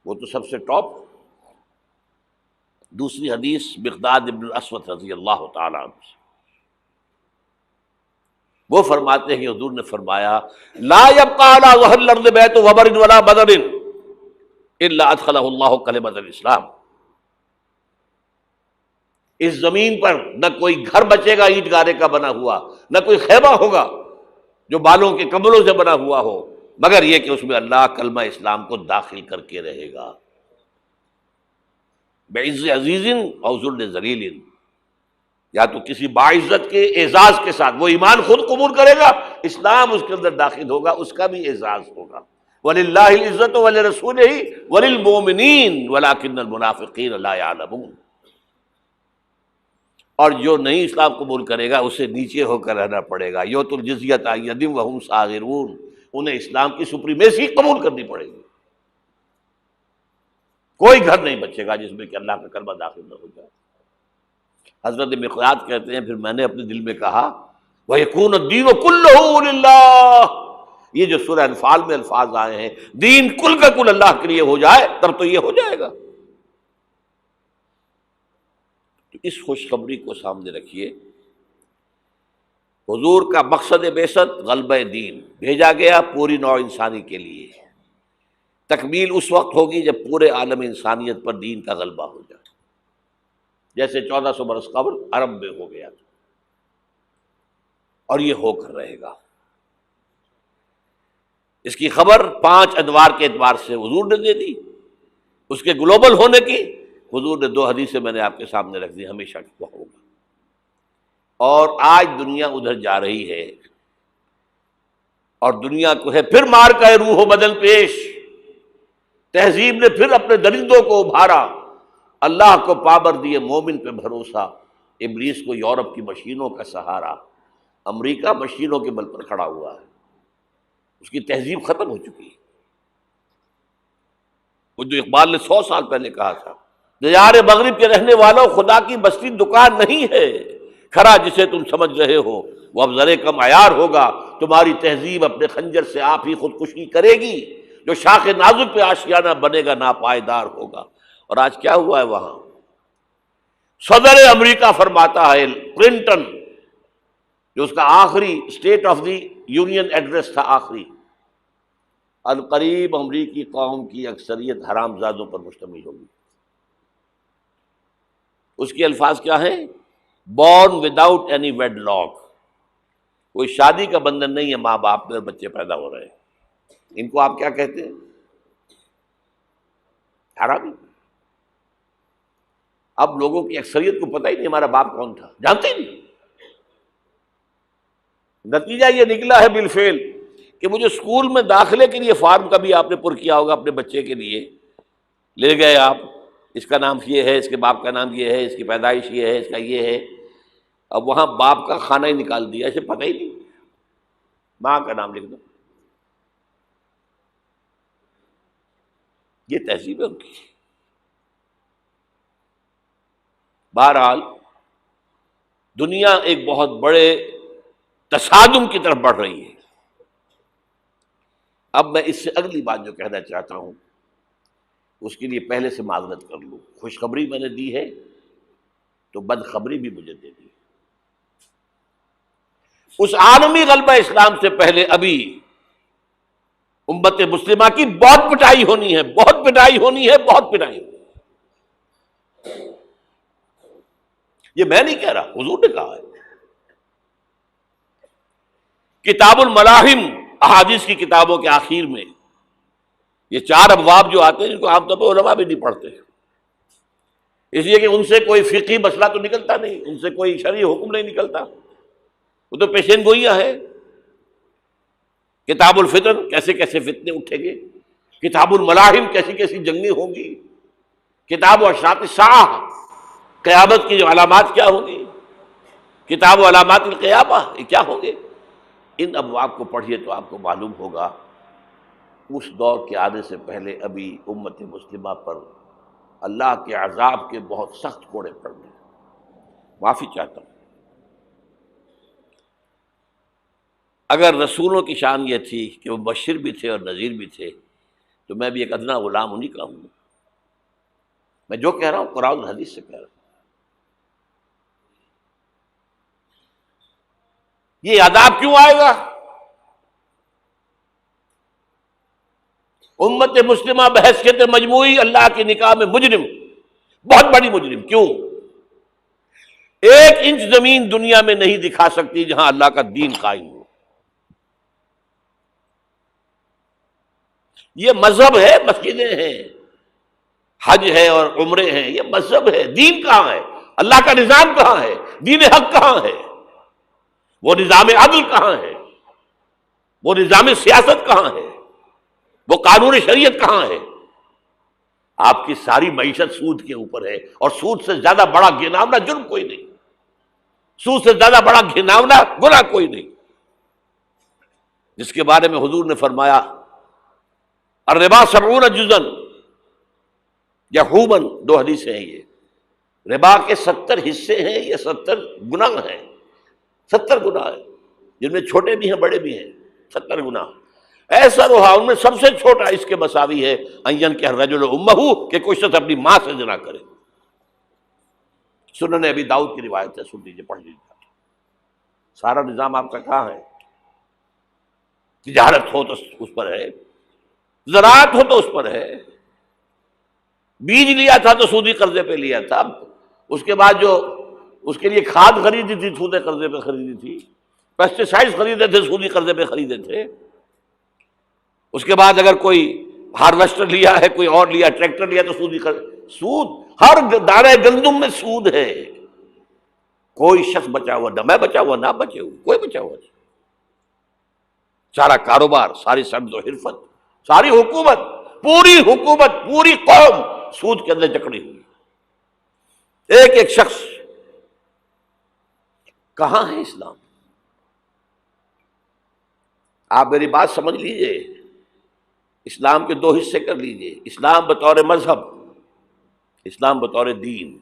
وہ تو سب سے ٹاپ۔ دوسری حدیث مقداد ابن الاسود رضی اللہ تعالی عنہ سے، وہ فرماتے ہیں کہ حضور نے فرمایا لا يبقى على ظهر الارض بيت وبر ولا بدر الا ادخله الله كلمة الاسلام، اس زمین پر نہ کوئی گھر بچے گا اینٹ گارے کا بنا ہوا، نہ کوئی خیمہ ہوگا جو بالوں کے کمبلوں سے بنا ہوا ہو، مگر یہ کہ اس میں اللہ کلمہ اسلام کو داخل کر کے رہے گا۔ بعز عزیز او ذل ذلیل، یا تو کسی باعزت کے اعزاز کے ساتھ وہ ایمان خود قبول کرے گا، اسلام اس کے اندر داخل ہوگا، اس کا بھی اعزاز ہوگا۔ وَلِلَّهِ الْعِزَّةُ وَلِرَسُولِهِ وَلِلْمُؤْمِنِينَ وَلَٰكِنَّ الْمُنَافِقِينَ لَا يَعْلَمُونَ، اور جو نہیں اسلام قبول کرے گا اسے نیچے ہو کر رہنا پڑے گا، یؤتُوا الْجِزْیَۃَ عَن یَدٍ وَهُمْ صَاغِرُونَ، انہیں اسلام کی سپریمیسی قبول کرنی پڑے گی۔ کوئی گھر نہیں بچے گا جس میں کہ اللہ کا کلمہ داخل نہ ہو جائے۔ حضرت مقداد کہتے ہیں پھر میں نے اپنے دل میں کہا وَيَكُونُ الدِّينُ كُلُّهُ لِلَّهِ، یہ جو سورہ انفال میں الفاظ آئے ہیں دین کل کا کل اللہ کے لیے ہو جائے تب تو یہ ہو جائے گا۔ تو اس خوشخبری کو سامنے رکھیے، حضور کا مقصد بعثت غلبہ دین، بھیجا گیا پوری نوع انسانی کے لیے، تکمیل اس وقت ہوگی جب پورے عالم انسانیت پر دین کا غلبہ ہو جائے، جیسے 1400 برس قبل عرب میں ہو گیا تھا، اور یہ ہو کر رہے گا۔ اس کی خبر 5 ادوار کے اعتبار سے حضور نے دے دی، اس کے گلوبل ہونے کی حضور نے 2 حدیثیں میں نے آپ کے سامنے رکھ دی، ہمیشہ وہ ہوگا۔ اور آج دنیا ادھر جا رہی ہے، اور دنیا کو ہے پھر مار کا روح و بدل پیش، تہذیب نے پھر اپنے درندوں کو ابھارا، اللہ کو پابر دیے مومن پہ بھروسہ، ابلیس کو یورپ کی مشینوں کا سہارا، امریکہ مشینوں کے بل پر کھڑا ہوا ہے، اس کی تہذیب ختم ہو چکی ہے۔ وہ جو اقبال نے 100 سال پہلے کہا تھا، دیار مغرب کے رہنے والوں خدا کی بستی دکان نہیں ہے، کھرا جسے تم سمجھ رہے ہو وہ اب ذرے کم عیار ہوگا، تمہاری تہذیب اپنے خنجر سے آپ ہی خودکشی کرے گی، جو شاخ نازک پہ آشیانہ بنے گا ناپائیدار ہوگا۔ اور آج کیا ہوا ہے وہاں؟ صدر امریکہ فرماتا ہے، کلنٹن، جو اس کا آخری state of the union address تھا آخری، القریب امریکی قوم کی اکثریت حرام زادوں پر مشتمل ہوگی۔ اس کے الفاظ کیا ہیں؟ Born without any wedlock, کوئی شادی کا بندھن نہیں ہے، ماں باپ میں بچے پیدا ہو رہے ہیں، ان کو آپ کیا کہتے ہیں؟ حرامی۔ اب لوگوں کی اکثریت کو پتہ ہی نہیں ہمارا باپ کون تھا، جانتے ہی نہیں۔ نتیجہ یہ نکلا ہے بالفعل کہ مجھے اسکول میں داخلے کے لیے فارم کبھی آپ نے پر کیا ہوگا اپنے بچے کے لیے، لے گئے آپ، اس کا نام یہ ہے، اس کے باپ کا نام یہ ہے، اس کی پیدائش یہ ہے، اس کا یہ ہے، اب وہاں باپ کا کھانا ہی نکال دیا، اسے پتہ ہی نہیں، ماں کا نام لکھ دو۔ یہ تہذیب ہے ان کی۔ بہرحال دنیا ایک بہت بڑے تصادم کی طرف بڑھ رہی ہے۔ اب میں اس سے اگلی بات جو کہنا چاہتا ہوں اس کے لیے پہلے سے معذرت کر لوں، خوشخبری میں نے دی ہے تو بدخبری بھی مجھے دے دی۔ اس عالمی غلبہ اسلام سے پہلے ابھی امت مسلمہ کی بہت پٹائی ہونی ہے، بہت پٹائی ہونی ہے، بہت پٹائی ہونی ہے۔ یہ میں نہیں کہہ رہا، حضور نے کہا ہے۔ کتاب الملاحم احادیث کی کتابوں کے آخر میں یہ 4 ابواب جو آتے ہیں جن کو عام طور پر علماء بھی نہیں پڑھتے، اس لیے کہ ان سے کوئی فقہی مسئلہ تو نکلتا نہیں، ان سے کوئی شرعی حکم نہیں نکلتا، وہ تو پیشین گوئیاں ہے۔ کتاب الفتن، کیسے کیسے فتنے اٹھیں گے، کتاب الملاحم، کیسی کیسی جنگیں ہوں گی، کتاب اشراط الساعہ، قیامت کی جو علامات کیا ہوں گی، کتاب و علامات القیامہ، یہ کیا ہوں گے، ان ابواب کو پڑھیے تو آپ کو معلوم ہوگا اس دور کے آنے سے پہلے ابھی امت مسلمہ پر اللہ کے عذاب کے بہت سخت کوڑے پڑ گئے۔ معافی چاہتا ہوں، اگر رسولوں کی شان یہ تھی کہ وہ مبشر بھی تھے اور نذیر بھی تھے، تو میں بھی ایک ادنا غلام انہیں کا ہوں۔ میں جو کہہ رہا ہوں قرآن اور حدیث سے کہہ رہا ہوں۔ یہ عذاب کیوں آئے گا؟ امت مسلمہ بحیثیت مجموعی اللہ کی نگاہ میں مجرم، بہت بڑی مجرم۔ کیوں؟ 1 انچ زمین دنیا میں نہیں دکھا سکتی جہاں اللہ کا دین قائم ہو۔ یہ مذہب ہے، مسجدیں ہیں، حج ہے اور عمرے ہیں، یہ مذہب ہے۔ دین کہاں ہے؟ اللہ کا نظام کہاں ہے؟ دین حق کہاں ہے؟ وہ نظام عدل کہاں ہے؟ وہ نظام سیاست کہاں ہے؟ وہ قانون شریعت کہاں ہے؟ آپ کی ساری معیشت سود کے اوپر ہے، اور سود سے زیادہ بڑا گھناؤنا جرم کوئی نہیں، سود سے زیادہ بڑا گھناؤنا گناہ کوئی نہیں، جس کے بارے میں حضور نے فرمایا الربا 70 جزءا یحوما، 2 حدیثیں ہیں یہ، ربا کے 70 حصے ہیں، یہ 70 گناہ ہیں، 70 گناہ ہیں، جن میں چھوٹے بھی ہیں بڑے بھی ہیں، 70 گناہ۔ ایسا رہا ان میں سب سے چھوٹا اس کے مساوی ہے ان ينكح الرجل امه، کہ کوئی شخص اپنی ماں سے زنا کرے۔ سنن ابی داؤد کی روایت ہے، سن لیجیے، پڑھ لیجیے۔ سارا نظام آپ کا کہاں ہے؟ تجارت ہو تو اس پر ہے، زراعت ہو تو اس پر ہے، بیج لیا تھا تو سودی قرضے پہ لیا تھا، اس کے بعد جو اس کے لیے کھاد خریدی تھی سودی قرضے پہ خریدی تھی، پیسٹیسائڈ خریدے تھے سودی قرضے پہ خریدے تھے، اس کے بعد اگر کوئی ہارویسٹر لیا ہے، کوئی اور لیا، ٹریکٹر لیا تو سودی سود، ہر دانے گندم میں سود ہے۔ کوئی شخص بچا ہوا نہ، میں بچا ہوا نہ بچے ہوا، کوئی بچا ہوا نہیں۔ سارا کاروبار، ساری سمجھ و حرفت، ساری حکومت، پوری حکومت، پوری قوم سود کے اندر جکڑی ہوئی۔ ایک ایک شخص، کہاں ہے اسلام؟ آپ میری بات سمجھ لیجئے، اسلام کے 2 حصے کر لیجئے، اسلام بطور مذہب، اسلام بطور دین۔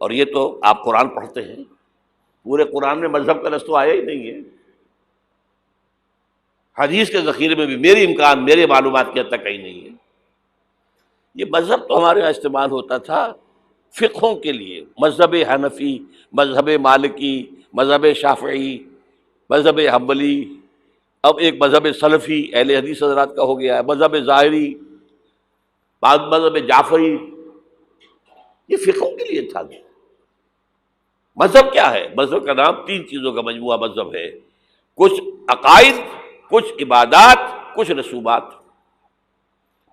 اور یہ تو آپ قرآن پڑھتے ہیں، پورے قرآن میں مذہب کا لفظ تو آیا ہی نہیں ہے، حدیث کے ذخیرے میں بھی میری امکان، میرے معلومات کے حد تک کہیں نہیں ہے۔ یہ مذہب تو ہمارے یہاں استعمال ہوتا تھا فقہوں کے لیے، مذہب حنفی، مذہب مالکی، مذہب شافعی، مذہب حنبلی، اب ایک مذہب سلفی اہل حدیث حضرات کا ہو گیا ہے، مذہب ظاہری، بعد مذہب جعفری، یہ فقہوں کے لیے تھا۔ مذہب کیا ہے؟ مذہب کا نام 3 چیزوں کا مجموعہ مذہب ہے، کچھ عقائد، کچھ عبادات، کچھ رسومات۔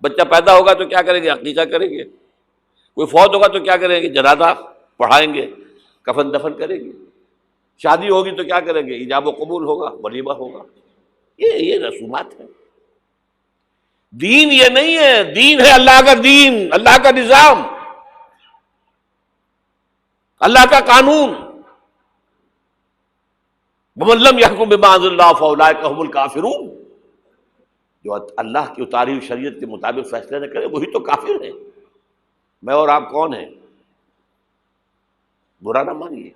بچہ پیدا ہوگا تو کیا کریں گے؟ عقیقہ کریں گے۔ کوئی فوت ہوگا تو کیا کریں گے؟ جنازہ پڑھائیں گے، کفن دفن کریں گے۔ شادی ہوگی تو کیا کریں گے؟ ایجاب و قبول ہوگا، ولیمہ ہوگا۔ یہ رسومات ہیں۔ دین یہ نہیں ہے، دین ہے اللہ کا دین، اللہ کا نظام، اللہ کا قانون۔ وَمَن لَّمْ يَحْكُم بِمَا أَنزَلَ اللَّهُ فَأُولَٰئِكَ هُمُ الْكَافِرُونَ، جو اللہ کی اتاری ہوئی شریعت کے مطابق فیصلے نہ کرے وہی تو کافر ہیں۔ میں اور آپ کون ہیں؟ برا نہ مانیے،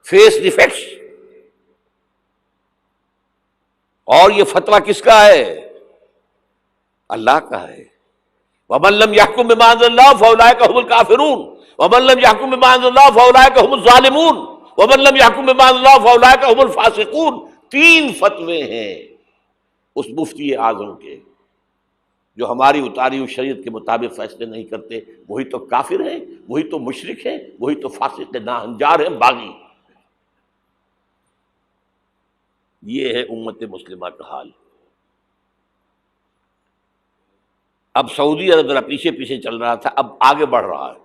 فیس دی فیکٹس۔ اور یہ فتویٰ کس کا ہے؟ اللہ کا ہے۔ وَمَن لَّمْ يَحْكُم بِمَا أَنزَلَ اللَّهُ فَأُولَٰئِكَ هُمُ الْكَافِرُونَ وَمَن لَّمْ يَحْكُم بِمَا أَنزَلَ اللَّهُ فَأُولَٰئِكَ هُمُ الظَّالِمُونَ وَمَن لَّمْ يَحْكُم بِمَا أَنزَلَ اللَّهُ فَأُولَٰئِكَ هُمُ الْفَاسِقُونَ۔ 3 فتوے ہیں اس مفتی اعظم کے، جو ہماری اتاری ہوئی شریعت کے مطابق فیصلے نہیں کرتے، وہی تو کافر ہیں، وہی تو مشرک ہیں، وہی تو فاسق ناہنجار ہیں، باغی۔ یہ ہے امت مسلمہ کا حال۔ اب سعودی عرب ذرا پیچھے پیچھے چل رہا تھا، اب آگے بڑھ رہا ہے۔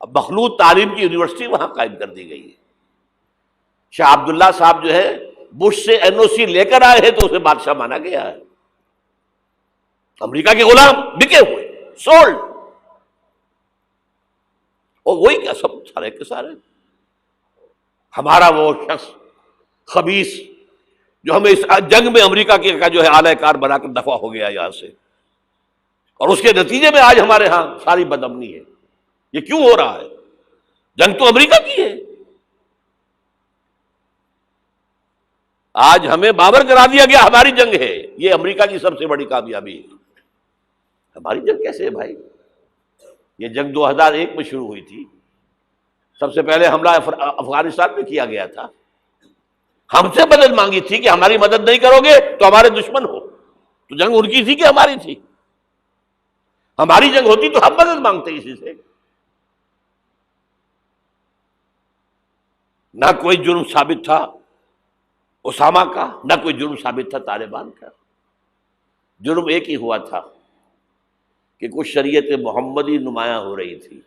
اب مخلوط تعلیم کی یونیورسٹی وہاں قائم کر دی گئی ہے۔ شاہ عبداللہ صاحب جو ہے بش سے این او سی لے کر آئے ہیں تو اسے بادشاہ مانا گیا ہے۔ امریکہ کے غلام بکے ہوئے، سولڈ، اور وہی کیا سب سارے کے سارے ہمارا وہ شخص خبیث جو ہمیں اس جنگ میں امریکہ کا جو ہے اعلی کار بنا کر دفع ہو گیا یہاں سے، اور اس کے نتیجے میں آج ہمارے ہاں ساری بدامنی ہے۔ یہ کیوں ہو رہا ہے؟ جنگ تو امریکہ کی ہے۔ آج ہمیں باور کرا دیا گیا ہماری جنگ ہے، یہ امریکہ کی سب سے بڑی کامیابی ہے۔ ہماری جنگ کیسے ہے بھائی؟ یہ جنگ 2001 میں شروع ہوئی تھی، سب سے پہلے حملہ افغانستان میں کیا گیا تھا، ہم سے مدد مانگی تھی کہ ہماری مدد نہیں کرو گے تو ہمارے دشمن ہو، تو جنگ ان کی تھی کہ ہماری تھی؟ ہماری جنگ ہوتی تو ہم مدد مانگتے اسی سے۔ نہ کوئی جرم ثابت تھا اسامہ کا، نہ کوئی جرم ثابت تھا طالبان کا۔ جرم ایک ہی ہوا تھا کہ کچھ شریعت محمدی نمایاں ہو رہی تھی،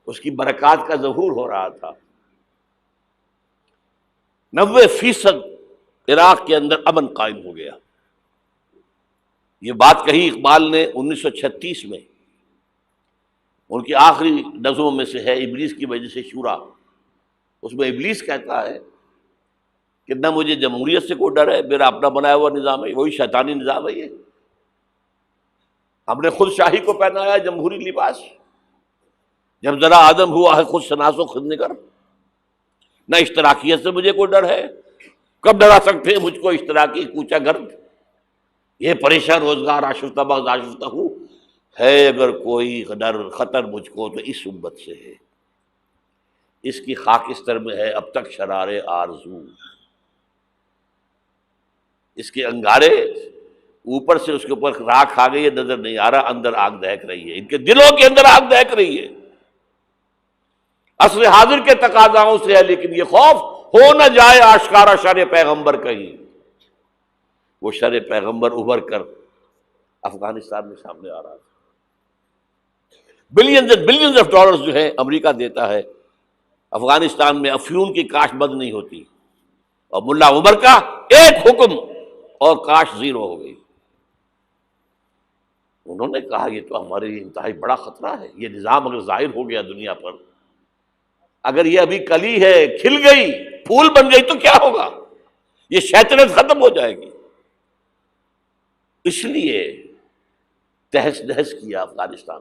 اس کی برکات کا ظہور ہو رہا تھا۔ 90% عراق کے اندر امن قائم ہو گیا۔ یہ بات کہی اقبال نے 1936 میں، ان کی آخری نظموں میں سے ہے ابلیس کی وجہ سے شورا۔ اس میں ابلیس کہتا ہے کہ نہ مجھے جمہوریت سے کوئی ڈر ہے، میرا اپنا بنایا ہوا نظام ہے، وہی شیطانی نظام ہے یہ۔ ہم نے خود شاہی کو پہنایا جمہوری لباس، جب ذرا آدم ہوا ہے خود شناس و خود نگر۔ نہ اشتراکیت سے مجھے کوئی ڈر ہے، کب ڈرا سکتے ہیں مجھ کو اشتراکی کوچہ گرد؟ یہ پریشان روزگار آشفتہ بغض آشفتہ ہوں ہے، اگر کوئی ڈر خطر مجھ کو تو اس امت سے ہے، اس کی خاکستر میں ہے اب تک شرار آرزو۔ اس کے انگارے اوپر سے اس کے اوپر راکھ آ گئی ہے، نظر نہیں آ رہا، اندر آگ دہک رہی ہے، ان کے دلوں کے اندر آگ دہک رہی ہے۔ عصر حاضر کے تقاضاؤں سے ہے، لیکن یہ خوف ہو نہ جائے آشکارا شر پیغمبر کہیں، وہ شر پیغمبر ابھر کر افغانستان میں سامنے آ رہا ہے۔ Billions and billions of dollars جو ہے امریکہ دیتا ہے افغانستان میں، افیون کی کاشت بند نہیں ہوتی، اور ملا عمر کا ایک حکم اور کاشت زیرو ہو گئی۔ انہوں نے کہا یہ تو ہمارے لیے انتہائی بڑا خطرہ ہے، یہ نظام اگر ظاہر ہو گیا دنیا پر، اگر یہ ابھی کلی ہے کھل گئی پھول بن گئی تو کیا ہوگا؟ یہ شیطنت ختم ہو جائے گی۔ اس لیے تہس نہس کیا افغانستان،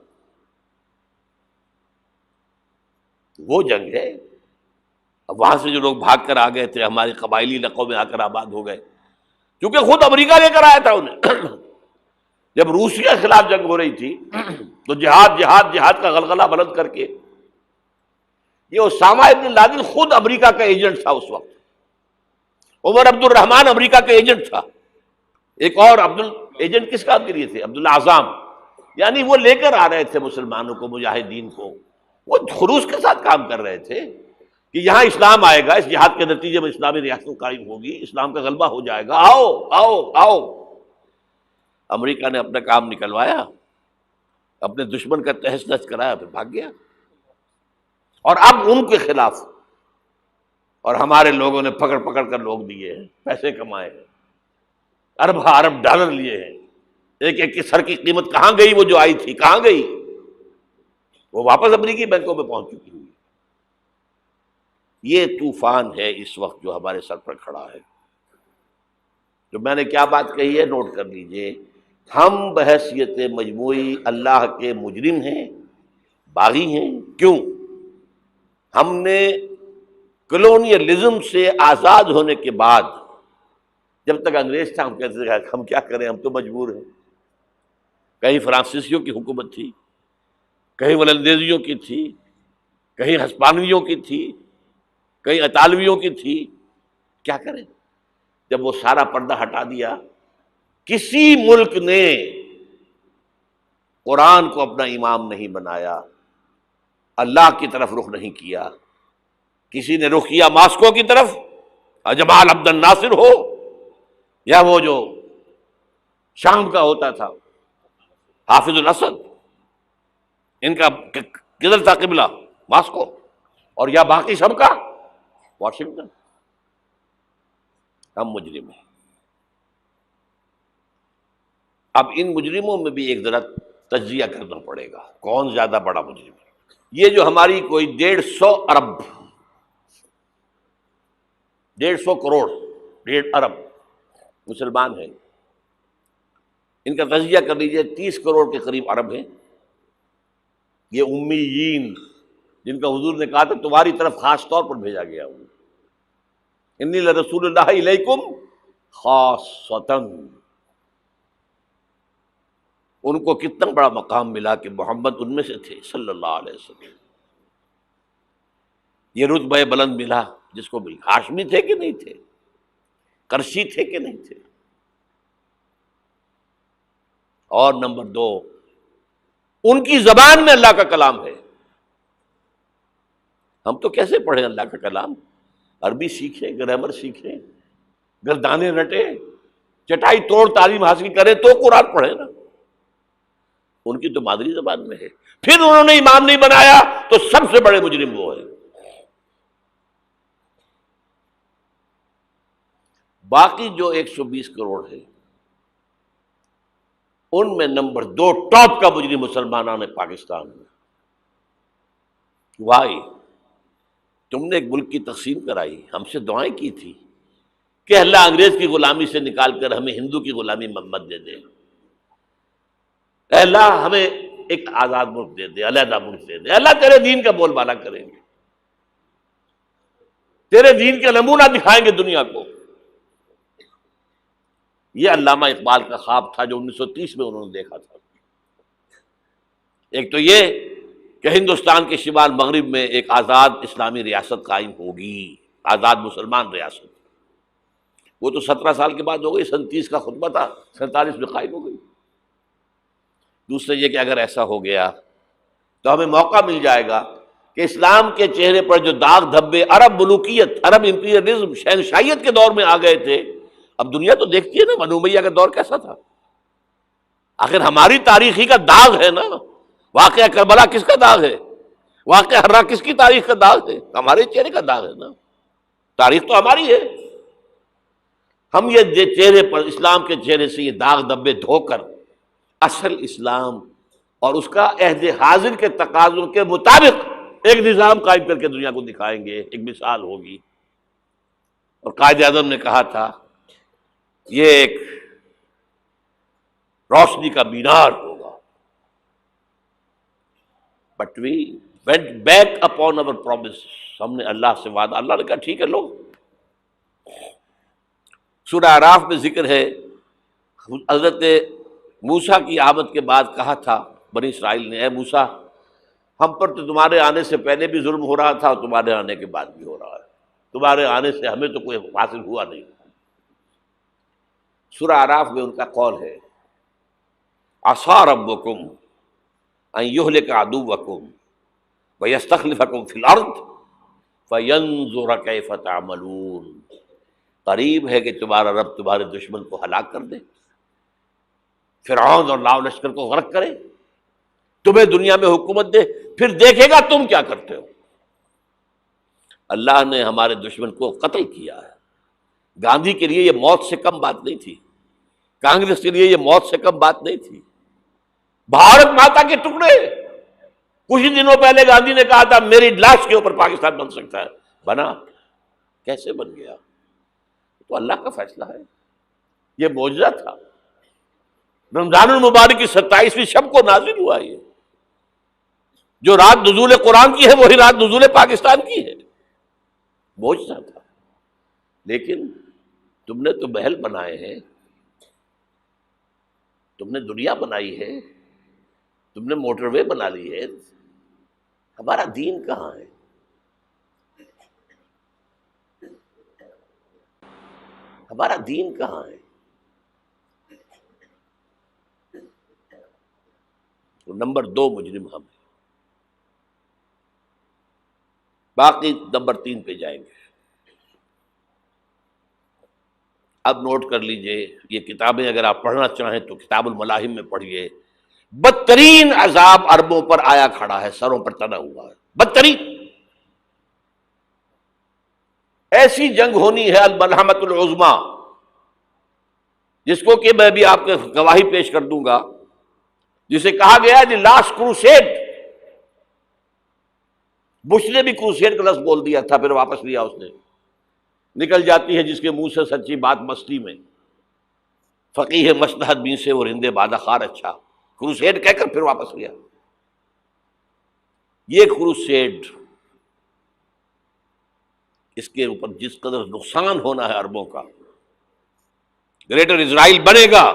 وہ جنگ ہے۔ اب وہاں سے جو لوگ بھاگ کر آ گئے تھے ہمارے قبائلی علاقوں میں آ کر آباد ہو گئے، کیونکہ خود امریکہ لے کر آیا تھا انہیں۔ جب روسیہ کے خلاف جنگ ہو رہی تھی تو جہاد جہاد جہاد کا غلغلہ بلند کر کے، یہ اسامہ ابن لادن خود امریکہ کا ایجنٹ تھا اس وقت، عمر عبد الرحمان امریکہ کا ایجنٹ تھا، ایک اور ایجنٹ کس کام کے لیے تھے؟ عبداللہ اعظم، یعنی وہ لے کر آ رہے تھے مسلمانوں کو، مجاہدین کو، وہ خروش کے ساتھ کام کر رہے تھے کہ یہاں اسلام آئے گا، اس جہاد کے نتیجے میں اسلامی ریاست قائم ہوگی، اسلام کا غلبہ ہو جائے گا، آؤ آؤ آؤ۔ امریکہ نے اپنا کام نکلوایا، اپنے دشمن کا تہس نہس کرایا، پھر بھاگ گیا، اور اب ان کے خلاف، اور ہمارے لوگوں نے پکڑ پکڑ کر لوگ دیے ہیں، پیسے کمائے ہیں، ارب ارب ڈالر لیے ہیں، ایک ایک کی سر کی قیمت کہاں گئی؟ وہ جو آئی تھی کہاں گئی؟ وہ واپس امریکی بینکوں میں پہنچ چکی ہوئی۔ یہ طوفان ہے اس وقت جو ہمارے سر پر کھڑا ہے۔ جو میں نے کیا بات کہی ہے نوٹ کر لیجئے، ہم بحیثیت مجموعی اللہ کے مجرم ہیں، باغی ہیں۔ کیوں؟ ہم نے کلونیلزم سے آزاد ہونے کے بعد، جب تک انگریز تھا ہم کہتے تھے ہم کیا کریں، ہم تو مجبور ہیں۔ کہیں فرانسیسیوں کی حکومت تھی، کہیں ولندیزیوں کی تھی، کہیں ہسپانویوں کی تھی، کہیں اطالویوں کی تھی، کیا کریں؟ جب وہ سارا پردہ ہٹا دیا، کسی ملک نے قرآن کو اپنا امام نہیں بنایا، اللہ کی طرف رخ نہیں کیا، کسی نے رخ کیا ماسکو کی طرف، جمال عبد الناصر ہو یا وہ جو شام کا ہوتا تھا حافظ الاسد، ان کا کدھر تھا قبلہ؟ ماسکو، اور یا باقی سب کا واشنگٹن۔ ہم مجرم ہیں۔ اب ان مجرموں میں بھی ایک ذرا تجزیہ کرنا پڑے گا، کون زیادہ بڑا مجرم ہے۔ یہ جو ہماری کوئی 150 ارب 150 کروڑ 1.5 ارب مسلمان ہیں، ان کا تجزیہ کر لیجئے 30 کروڑ کے قریب عرب ہیں۔ یہ امیین جن کا حضور نے کہا تھا تمہاری طرف خاص طور پر بھیجا گیا ہوں، انی لرسول اللہ علیکم خاصۃً۔ ان کو کتنا بڑا مقام ملا کہ محمد ان میں سے تھے صلی اللہ علیہ وسلم۔ یہ رتبہ بلند ملا جس کو ملا۔ ہاشمی تھے کہ نہیں تھے؟ کرشی تھے کہ نہیں تھے؟ اور نمبر 2، ان کی زبان میں اللہ کا کلام ہے۔ ہم تو کیسے پڑھیں اللہ کا کلام؟ عربی سیکھیں، گرامر سیکھیں، گردانے رٹیں، چٹائی توڑ تعلیم حاصل کریں تو قرآن پڑھیں نا۔ ان کی تو مادری زبان میں ہے۔ پھر انہوں نے امام نہیں بنایا تو سب سے بڑے مجرم وہ ہیں۔ باقی جو 120 کروڑ ہے ان میں نمبر 2 ٹاپ کا مجرم مسلمانوں نے پاکستان میں۔ وائی تم نے ایک ملک کی تقسیم کرائی، ہم سے دعائیں کی تھی کہ اللہ انگریز کی غلامی سے نکال کر ہمیں ہندو کی غلامی محمد دے دے، اے اللہ ہمیں ایک آزاد ملک دے دے، علیحدہ ملک دے دے، اللہ تیرے دین کا بول بالا کریں گے، تیرے دین کا نمونہ دکھائیں گے دنیا کو۔ یہ علامہ اقبال کا خواب تھا جو 1930 میں انہوں نے دیکھا تھا۔ ایک تو یہ کہ ہندوستان کے شمال مغرب میں ایک آزاد اسلامی ریاست قائم ہوگی، آزاد مسلمان ریاست۔ وہ تو 17 سال کے بعد ہو گئی، 37 کا خطبہ تھا، 47 میں قائم ہو گئی۔ دوسرے یہ کہ اگر ایسا ہو گیا تو ہمیں موقع مل جائے گا کہ اسلام کے چہرے پر جو داغ دھبے عرب ملوکیت، عرب امپیریلزم، شہنشاہیت کے دور میں آ گئے تھے، اب دنیا تو دیکھتی ہے نا بنو امیہ کا دور کیسا تھا۔ آخر ہماری تاریخی کا داغ ہے نا۔ واقعہ کربلا کس کا داغ ہے؟ واقعہ ہرا کس کی تاریخ کا داغ ہے؟ ہمارے چہرے کا داغ ہے نا۔ تاریخ تو ہماری ہے۔ ہم یہ چہرے پر، اسلام کے چہرے سے یہ داغ دبے دھو کر اصل اسلام اور اس کا عہد حاضر کے تقاضوں کے مطابق ایک نظام قائم کر کے دنیا کو دکھائیں گے، ایک مثال ہوگی۔ اور قائد اعظم نے کہا تھا یہ ایک روشنی کا مینار ہوگا۔ But we went back upon our promise۔ ہم نے اللہ سے وعدہ، اللہ نے کہا ٹھیک ہے لو۔ سورہ اعراف میں ذکر ہے حضرت موسیٰ کی آمد کے بعد کہا تھا بنی اسرائیل نے، اے موسیٰ ہم پر تو تمہارے آنے سے پہلے بھی ظلم ہو رہا تھا اور تمہارے آنے کے بعد بھی ہو رہا ہے، تمہارے آنے سے ہمیں تو کوئی حاصل ہوا نہیں۔ سورہ اعراف میں ان کا قول ہے عصا ربکم ان یہلک عدوکم ویستخلفکم فی الارض فینظر کیف تعملون۔ قریب ہے کہ تمہارا رب تمہارے دشمن کو ہلاک کر دے، فرعون اور لاؤ لشکر کو غرق کرے، تمہیں دنیا میں حکومت دے، پھر دیکھے گا تم کیا کرتے ہو۔ اللہ نے ہمارے دشمن کو قتل کیا ہے۔ گاندھی کے لیے یہ موت سے کم بات نہیں تھی، کانگریس کے لیے یہ موت سے کم بات نہیں تھی۔ بھارت ماتا کے ٹکڑے، کچھ ہی دنوں پہلے گاندھی نے کہا تھا میری لاش کے اوپر پاکستان بن سکتا ہے، بنا؟ کیسے بن گیا؟ تو اللہ کا فیصلہ ہے، یہ معجزہ تھا۔ رمضان المبارک کی 27ویں شب کو نازل ہوا یہ، جو رات نزول قرآن کی ہے وہی رات نزول پاکستان کی ہے، معجزہ تھا۔ لیکن تم نے تو محل بنائے ہیں، تم نے دنیا بنائی ہے، تم نے موٹر وے بنا لی ہے، ہمارا دین کہاں ہے؟ ہمارا دین کہاں ہے؟ تو نمبر 2 مجرم ہم ہیں۔ باقی نمبر 3 پہ جائیں گے۔ اب نوٹ کر لیجئے، یہ کتابیں اگر آپ پڑھنا چاہیں تو کتاب الملاحم میں پڑھیے، بدترین عذاب عربوں پر آیا کھڑا ہے، سروں پر تنا ہوا ہے، بدترین ایسی جنگ ہونی ہے الملحمۃ العظمیٰ، جس کو کہ میں بھی آپ کے گواہی پیش کر دوں گا، جسے کہا گیا دی لاسٹ کروسیڈ۔ بش نے بھی کروسیڈ کا لفظ بول دیا تھا، پھر واپس لیا اس نے۔ نکل جاتی ہے جس کے منہ سے سچی بات مستی میں، فقیہ مصلحت بین سے اور ہندے بادہ خار اچھا، کروسیڈ کہہ کر پھر واپس لیا۔ یہ کروسیڈ، اس کے اوپر جس قدر نقصان ہونا ہے عربوں کا، گریٹر اسرائیل بنے گا،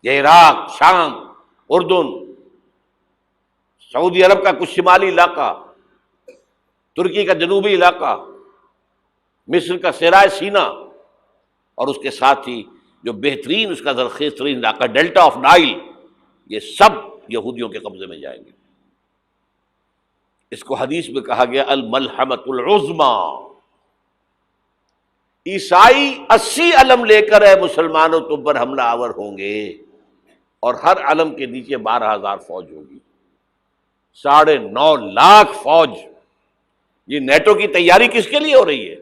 یہ عراق، شام، اردن، سعودی عرب کا کچھ شمالی علاقہ، ترکی کا جنوبی علاقہ، مصر کا صحرائے سینا، اور اس کے ساتھ ہی جو بہترین اس کا زرخیز ترین علاقہ ڈیلٹا آف نائل، یہ سب یہودیوں کے قبضے میں جائیں گے۔ اس کو حدیث میں کہا گیا الملحمۃ العظمیٰ۔ عیسائی 80 علم لے کر اے مسلمانوں تم پر حملہ آور ہوں گے، اور ہر علم کے نیچے 12,000 فوج ہوگی، 9.5 لاکھ فوج۔ یہ نیٹو کی تیاری کس کے لیے ہو رہی ہے؟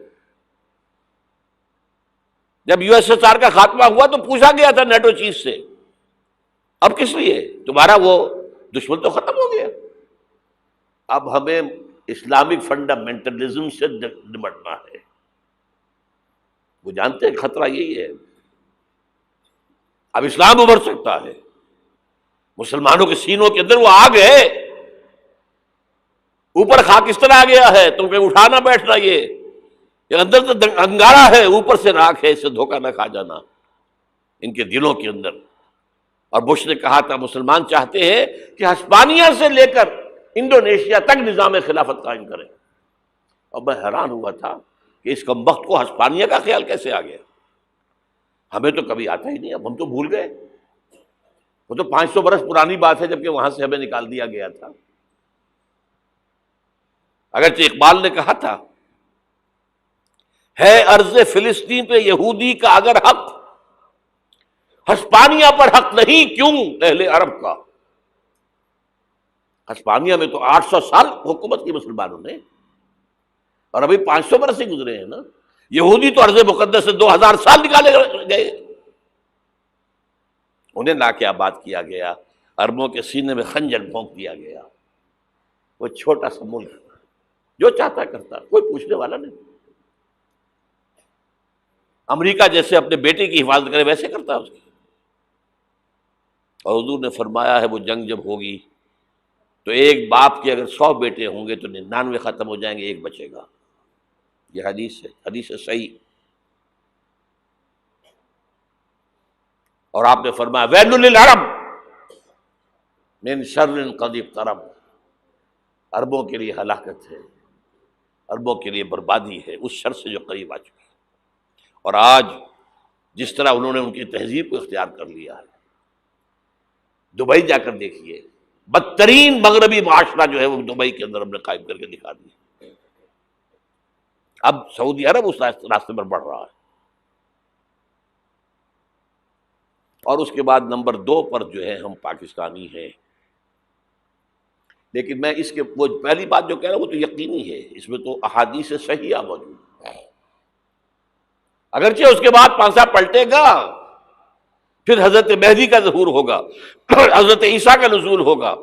جب یو ایس ایس آر کا خاتمہ ہوا تو پوچھا گیا تھا نیٹو چیف سے، اب کس لیے؟ تمہارا وہ دشمن تو ختم ہو گیا، اب ہمیں اسلامک فنڈامنٹلزم سے نمٹنا ہے۔ وہ جانتے ہیں خطرہ یہی ہے، اب اسلام ابھر سکتا ہے، مسلمانوں کے سینوں کے اندر وہ آگ ہے، اوپر خاکستر آ گیا ہے، تم کہیں اٹھانا بیٹھنا، یہ اندر تو انگارہ ہے، اوپر سے راکھ ہے، اس سے دھوکہ نہ کھا جانا ان کے دلوں کے اندر۔ اور بش نے کہا تھا مسلمان چاہتے ہیں کہ ہسپانیہ سے لے کر انڈونیشیا تک نظام خلافت قائم کریں، اور میں حیران ہوا تھا کہ اس کمبخت کو ہسپانیہ کا خیال کیسے آ گیا؟ ہمیں تو کبھی آتا ہی نہیں، اب ہم تو بھول گئے، وہ تو 500 برس پرانی بات ہے جبکہ وہاں سے ہمیں نکال دیا گیا تھا۔ اگرچہ اقبال نے کہا تھا ہے ارض فلسطین پہ یہودی کا اگر حق، ہسپانیہ پر حق نہیں کیوں اہل عرب کا؟ ہسپانیہ میں تو 800 سال حکومت کی مسلمانوں نے، اور ابھی 500 برس ہی گزرے ہیں نا۔ یہودی تو ارض مقدس سے 2000 سال نکالے گئے، انہیں لا کے آباد کیا گیا، عربوں کے سینے میں خنجر بھونک دیا گیا۔ وہ چھوٹا سا ملک جو چاہتا کرتا، کوئی پوچھنے والا نہیں۔ امریکہ جیسے اپنے بیٹے کی حفاظت کرے ویسے کرتا اس کی۔ اور حضور نے فرمایا ہے وہ جنگ جب ہوگی تو ایک باپ کے اگر 100 بیٹے ہوں گے تو 99 ختم ہو جائیں گے، ایک بچے گا۔ یہ حدیث ہے، حدیث ہے صحیح۔ اور آپ نے فرمایا ویل للعرب من شر قد اقترب، عربوں کے لیے ہلاکت ہے، عربوں کے لیے بربادی ہے اس شر سے جو قریب آ چکی ہے۔ اور آج جس طرح انہوں نے ان کی تہذیب کو اختیار کر لیا ہے، دبئی جا کر دیکھیے، بدترین مغربی معاشرہ جو ہے وہ دبئی کے اندر ہم نے قائم کر کے دکھا دیا۔ اب سعودی عرب اس راستے پر بڑھ رہا ہے۔ اور اس کے بعد نمبر 2 پر جو ہے ہم پاکستانی ہیں، لیکن میں اس کے وہ پہلی بات جو کہہ رہا ہوں وہ تو یقینی ہے، اس میں تو احادیث صحیحہ موجود ہے۔ اگرچہ اس کے بعد پانسا پلٹے گا، پھر حضرت مہدی کا ظہور ہوگا، حضرت عیسیٰ کا نزول ہوگا،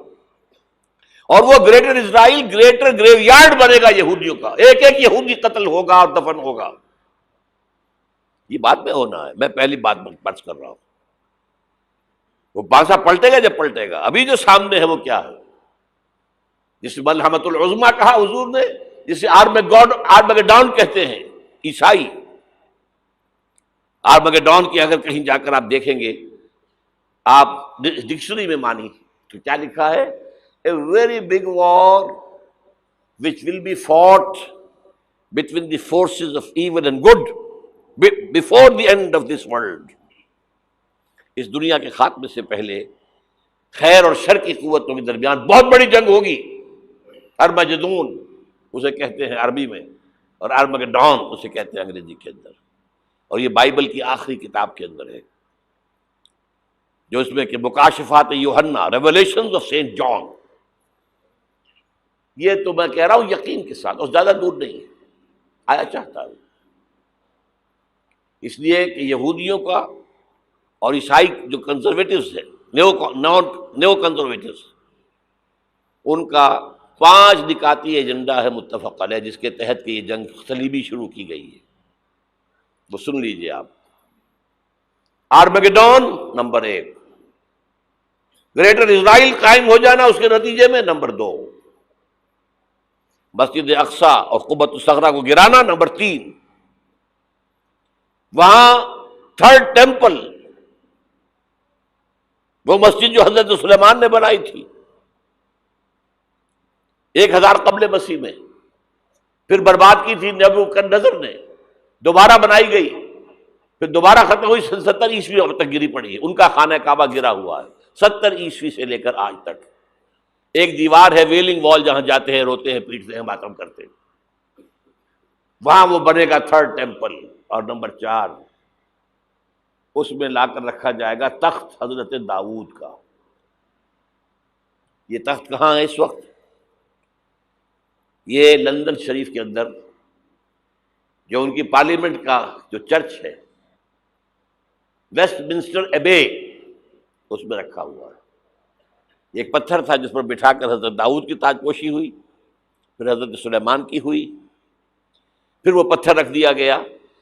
اور وہ گریٹر اسرائیل گریٹر گریو یارڈ بنے گا یہودیوں کا، ایک ایک یہودی قتل ہوگا اور دفن ہوگا۔ یہ بات میں ہونا ہے، میں پہلی بات بچ کر رہا ہوں۔ وہ پانسا پلٹے گا جب پلٹے گا، ابھی جو سامنے ہے وہ کیا ہے؟ جس ملحمۃ العظمیٰ کہا حضور نے، جسے آرمگیڈون کہتے ہیں عیسائی۔ آرمگیڈون کی اگر کہیں جا کر آپ دیکھیں گے، آپ ڈکشنری میں مانی تو کیا لکھا ہے؟ A very big war which will be fought between the forces of evil and good before the end of this world۔ اس دنیا کے خاتمے سے پہلے خیر اور شر کی قوتوں کے درمیان بہت بڑی جنگ ہوگی۔ ارمجدون اسے کہتے ہیں عربی میں، اور ارمگیڈون اسے کہتے ہیں انگریزی کے اندر۔ اور یہ بائبل کی آخری کتاب کے اندر ہے، جو اس میں کہ مکاشفات یوحنا، ریولیشنز آف سینٹ جان. یہ تو میں کہہ رہا ہوں یقین کے ساتھ، اور زیادہ دور نہیں ہے، آیا چاہتا ہوں. اس لیے کہ یہودیوں کا اور عیسائی جو کنزرویٹوز ہیں، نیو کنزرویٹوز، ان کا 5 نکاتی ایجنڈا ہے متفق علیہ، جس کے تحت کہ یہ جنگ صلیبی شروع کی گئی ہے. وہ سن لیجئے آپ. آرمیگیڈون نمبر 1، گریٹر اسرائیل قائم ہو جانا اس کے نتیجے میں نمبر 2، مسجد اقصی اور قبۃ الصغریٰ کو گرانا نمبر 3، وہاں تھرڈ ٹیمپل، وہ مسجد جو حضرت سلیمان نے بنائی تھی 1000 قبل مسیح میں، پھر برباد کی تھی نبوکدنضر نے، دوبارہ بنائی گئی، پھر دوبارہ ختم ہوئی 70 عیسوی تک گری پڑی ہے. ان کا خانہ کعبہ گرا ہوا ہے 70 عیسوی سے لے کر آج تک. ایک دیوار ہے ویلنگ وال، جہاں جاتے ہیں، روتے ہیں، پیٹتے ہیں، ماتم کرتے ہیں، وہاں وہ بنے گا تھرڈ ٹیمپل. اور نمبر 4، اس میں لا کر رکھا جائے گا تخت حضرت داؤد کا. یہ تخت کہاں ہے اس وقت؟ یہ لندن شریف کے اندر، جو ان کی پارلیمنٹ کا جو چرچ ہے، ویسٹ منسٹر ایبے، اس میں رکھا ہوا ہے. ایک پتھر تھا جس پر بٹھا کر حضرت داؤد کی تاج پوشی ہوئی، پھر حضرت سلیمان کی ہوئی، پھر وہ پتھر رکھ دیا گیا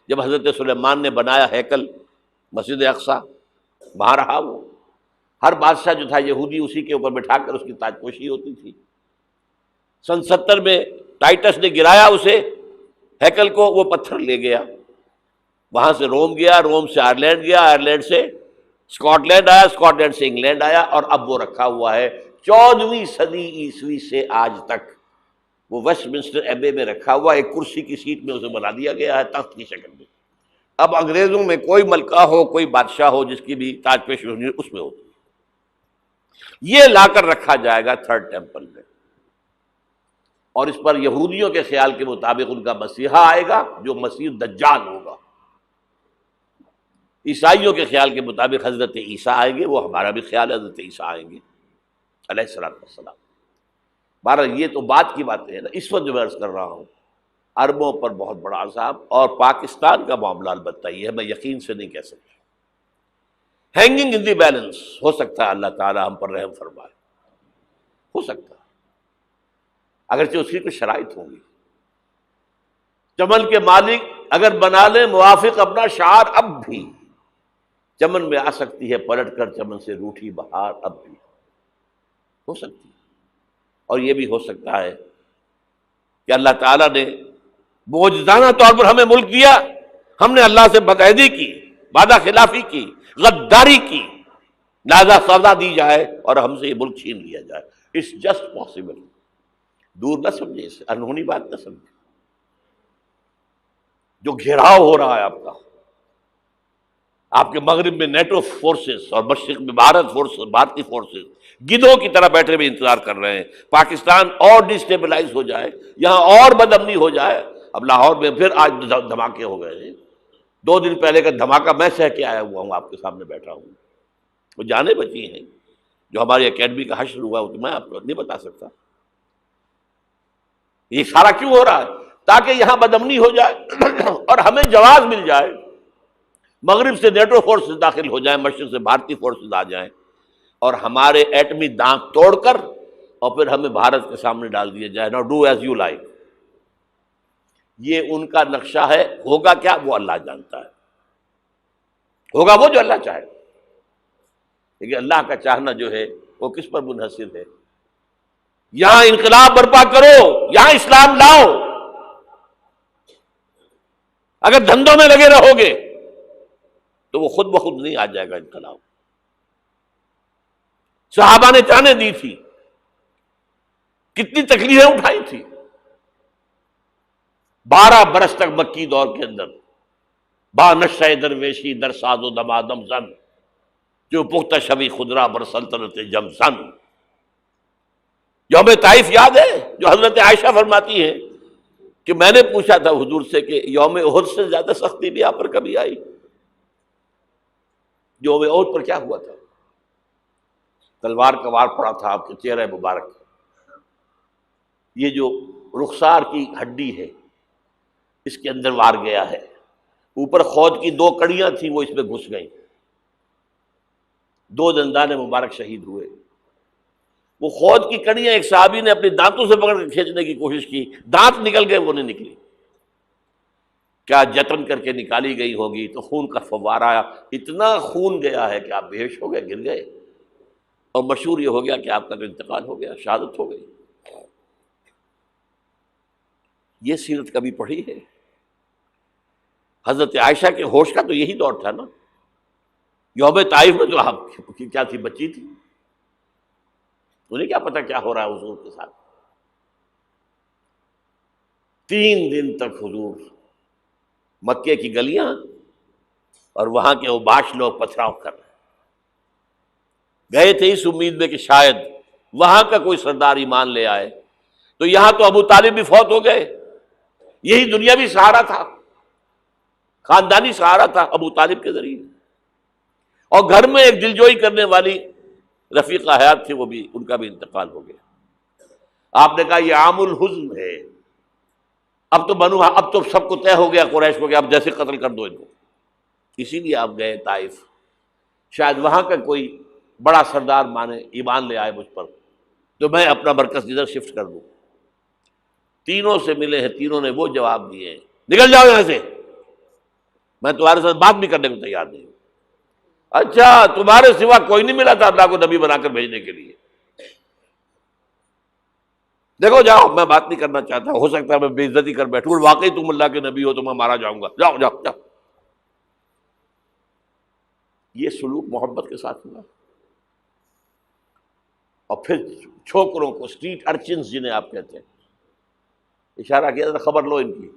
جب حضرت سلیمان نے بنایا ہیکل مسجد اقصی، وہاں رہا وہ. ہر بادشاہ جو تھا یہودی اسی کے اوپر بٹھا کر اس کی تاج پوشی ہوتی تھی. سن 70 میں ٹائٹس نے گرایا اسے، ہیکل کو، وہ پتھر لے گیا، وہاں سے روم گیا، روم سے آئرلینڈ گیا، آئرلینڈ سے اسکاٹ لینڈ آیا، اسکاٹ لینڈ سے انگلینڈ آیا، اور اب وہ رکھا ہوا ہے 14ویں صدی عیسوی سے آج تک. وہ ویسٹ منسٹر ایبے میں رکھا ہوا، ایک کرسی کی سیٹ میں اسے بنا دیا گیا ہے تخت کی شکل میں. اب انگریزوں میں کوئی ملکہ ہو، کوئی بادشاہ ہو جس کی بھی تاج پوشی ہونی، اس میں ہوتی. یہ لا کر رکھا جائے گا تھرڈ ٹیمپل میں، اور اس پر یہودیوں کے خیال کے مطابق ان کا مسیحا آئے گا جو مسیح دجال ہوگا. عیسائیوں کے خیال کے مطابق حضرت عیسیٰ آئیں گے، وہ ہمارا بھی خیال ہے حضرت عیسیٰ آئیں گے علیہ السلام. بہرحال یہ تو بات کی باتیں ہیں نا. اس وقت جو میں عرض کر رہا ہوں، عربوں پر بہت بڑا عذاب، اور پاکستان کا معاملہ البتہ یہ ہے، میں یقین سے نہیں کہہ سکتا. ہینگنگ ان دی بیلنس، ہو سکتا ہے اللہ تعالیٰ ہم پر رحم فرمائے، ہو سکتا ہے، اگرچہ اس کی کچھ شرائط ہوں گی. چمن کے مالک اگر بنا لیں موافق اپنا شعار، اب بھی چمن میں آ سکتی ہے پلٹ کر چمن سے روٹھی بہار، اب بھی ہو سکتی ہے. اور یہ بھی ہو سکتا ہے کہ اللہ تعالیٰ نے معجزانہ طور پر ہمیں ملک دیا، ہم نے اللہ سے بدعہدی کی، وعدہ خلافی کی، غداری کی، لہذا سزا دی جائے اور ہم سے یہ ملک چھین لیا جائے. It's just possible. دور نہ سمجھے اسے، انہونی بات نہ سمجھے. جو گھیراؤ ہو رہا ہے آپ کے مغرب میں نیٹو فورسز اور مشرق میں بھارتی فورسز گدھوں کی طرح بیٹھے ہوئے انتظار کر رہے ہیں پاکستان اور ڈسٹیبلائز ہو جائے، یہاں اور بدامنی ہو جائے. اب لاہور میں پھر آج دھماکے ہو گئے ہیں. 2 دن پہلے کا دھماکہ میں سہ کے آیا ہوا ہوں، آپ کے سامنے بیٹھا ہوں. وہ جانیں بچی ہیں، جو ہماری اکیڈمی کا حشر ہوا وہ تو میں آپ کو نہیں بتا سکتا. یہ سارا کیوں ہو رہا ہے؟ تاکہ یہاں بدامنی ہو جائے اور ہمیں جواز مل جائے. مغرب سے نیٹو فورسز داخل ہو جائیں، مشرق سے بھارتی فورسز آ جائیں، اور ہمارے ایٹمی دانت توڑ کر اور پھر ہمیں بھارت کے سامنے ڈال دیا جائے. نو ڈو ایز یو لائک. یہ ان کا نقشہ ہے. ہوگا کیا وہ اللہ جانتا ہے، ہوگا وہ جو اللہ چاہے. لیکن اللہ کا چاہنا جو ہے وہ کس پر منحصر ہے؟ یہاں انقلاب برپا کرو، یہاں اسلام لاؤ. اگر دھندوں میں لگے رہو گے تو وہ خود بخود نہیں آ جائے گا انقلاب. صحابہ نے جانیں دی تھی، کتنی تکلیفیں اٹھائی تھی. 12 برس تک مکی دور کے اندر با نشہ درویشی در ساز و دمادم زن، جو پختہ شبی خدرا بر سلطنت جم سن. یوم طائف یاد ہے جو حضرت عائشہ فرماتی ہے کہ میں نے پوچھا تھا حضور سے کہ یوم احد سے زیادہ سختی بھی آپ پر کبھی آئی؟ یوم احد پر کیا ہوا تھا؟ تلوار کا وار پڑا تھا آپ کے چہرہ مبارک، یہ جو رخسار کی ہڈی ہے اس کے اندر وار گیا ہے، اوپر خود کی 2 کڑیاں تھیں وہ اس میں گھس گئیں، 2 دندان مبارک شہید ہوئے۔ وہ خود کی کڑیاں ایک صحابی نے اپنے دانتوں سے پکڑ کے کھینچنے کی کوشش کی، دانت نکل گئے، وہ نہیں نکلی، کیا جتن کر کے نکالی گئی ہوگی تو خون کا فوارہ آیا، اتنا خون گیا ہے کہ آپ بے ہوش ہو گئے، گر گئے، اور مشہور یہ ہو گیا کہ آپ کا تو انتقال ہو گیا، شہادت ہو گئی۔ یہ سیرت کبھی پڑھی ہے؟ حضرت عائشہ کے ہوش کا تو یہی دور تھا نا، یوم طائف میں تو آپ کیا تھی، بچی تھی، انہیں کیا پتا کیا ہو رہا ہے حضور کے ساتھ۔ 3 دن تک حضور مکے کی گلیاں اور وہاں کے اوباش لوگ پتھراؤ کر رہے گئے تھے اس امید میں کہ شاید وہاں کا کوئی سردار ایمان لے آئے، تو یہاں تو ابو طالب بھی فوت ہو گئے، یہی دنیاوی سہارا تھا، خاندانی سہارا تھا ابو طالب کے ذریعے، اور گھر میں ایک دلجوئی کرنے والی رفیقہ حیات تھی، وہ بھی، ان کا بھی انتقال ہو گیا۔ آپ نے کہا یہ عام الحزن ہے، اب تو سب کو طے ہو گیا قریش کو کہ آپ جیسے قتل کر دو ان کو، اسی لیے آپ گئے طائف، شاید وہاں کا کوئی بڑا سردار مانے ایمان لے آئے مجھ پر تو میں اپنا مرکز ادھر شفٹ کر دوں۔ تینوں سے ملے ہیں، تینوں نے وہ جواب دیے ہیں، نکل جاؤ یہاں سے، میں تمہارے ساتھ بات بھی کرنے کو تیار نہیں ہوں۔ اچھا، تمہارے سوا کوئی نہیں ملا تھا اللہ کو نبی بنا کر بھیجنے کے لیے؟ دیکھو جاؤ، میں بات نہیں کرنا چاہتا، ہو سکتا ہے میں بے عزتی کر بیٹھوں، واقعی تم اللہ کے نبی ہو تو میں مارا جاؤں گا، جاؤ جاؤ جاؤ۔ یہ سلوک محبت کے ساتھ ہوا، اور پھر چھوکروں کو، اسٹریٹ ارچنز جنہیں آپ کہتے ہیں، اشارہ کیا تھا، خبر لو ان کی،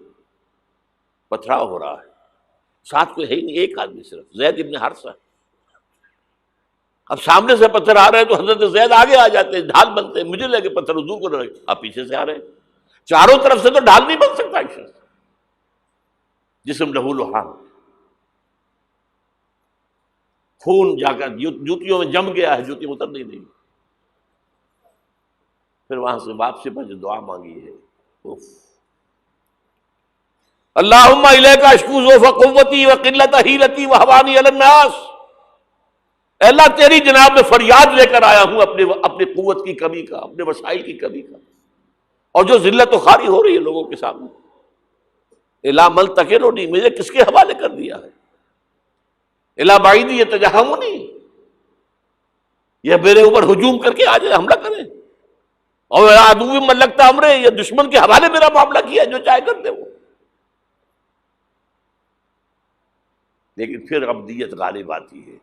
پتھراؤ ہو رہا ہے، ساتھ کوئی ہے ہی نہیں، ایک آدمی صرف، زید ابن حارثہ۔ اب سامنے سے پتھر آ رہے ہیں تو حضرت زید آگے آ جاتے ہیں، ڈھال بنتے ہیں، مجھے لگے پتھر حضور کو رہے، آپ پیچھے سے آ رہے ہیں، چاروں طرف سے تو ڈھال نہیں بن سکتا ایک شخص، جسم لہو لہان، خون جا کر جوتیوں میں جم گیا ہے، جوتی اتر نہیں رہی۔ پھر وہاں سے واپسی پر جو دعا مانگی ہے، اللہم الیک اشکو ضعف قوتی وقلت حیلتی وہوانی علی الناس، اے اللہ تیری جناب میں فریاد لے کر آیا ہوں اپنی قوت کی کمی کا، اپنے وسائل کی کمی کا، اور جو ذلت و خواری ہو رہی ہے لوگوں کے سامنے، الا من تکلنی، مجھے کس کے حوالے کر دیا ہے، الا بعیدی یتجہمنی، یہ میرے اوپر ہجوم کر کے آ جائے، حملہ کرے، اور عدو من لگتا امرے، یہ دشمن کے حوالے میرا معاملہ کیا، جو چاہے کر دے وہ۔ لیکن پھر عبدیت غالب آتی ہے،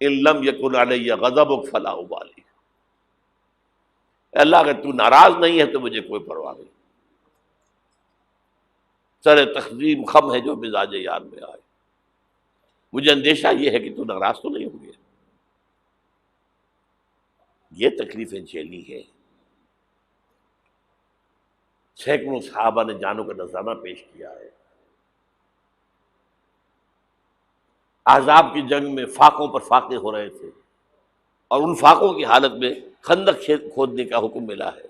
ان لم یکن علی غضبک فلا ابالی، اللہ اگر تو ناراض نہیں ہے تو مجھے کوئی پرواہ نہیں، سر تقسیم خم ہے جو مزاج یار میں آئے، مجھے اندیشہ یہ ہے کہ تو ناراض تو نہیں ہوگی۔ یہ تکلیفیں جھیلی ہے، سینکڑوں صحابہ نے جانوں کا نذرانہ پیش کیا ہے، احزاب کی جنگ میں فاقوں پر فاقے ہو رہے تھے، اور ان فاقوں کی حالت میں خندق کھودنے کا حکم ملا ہے،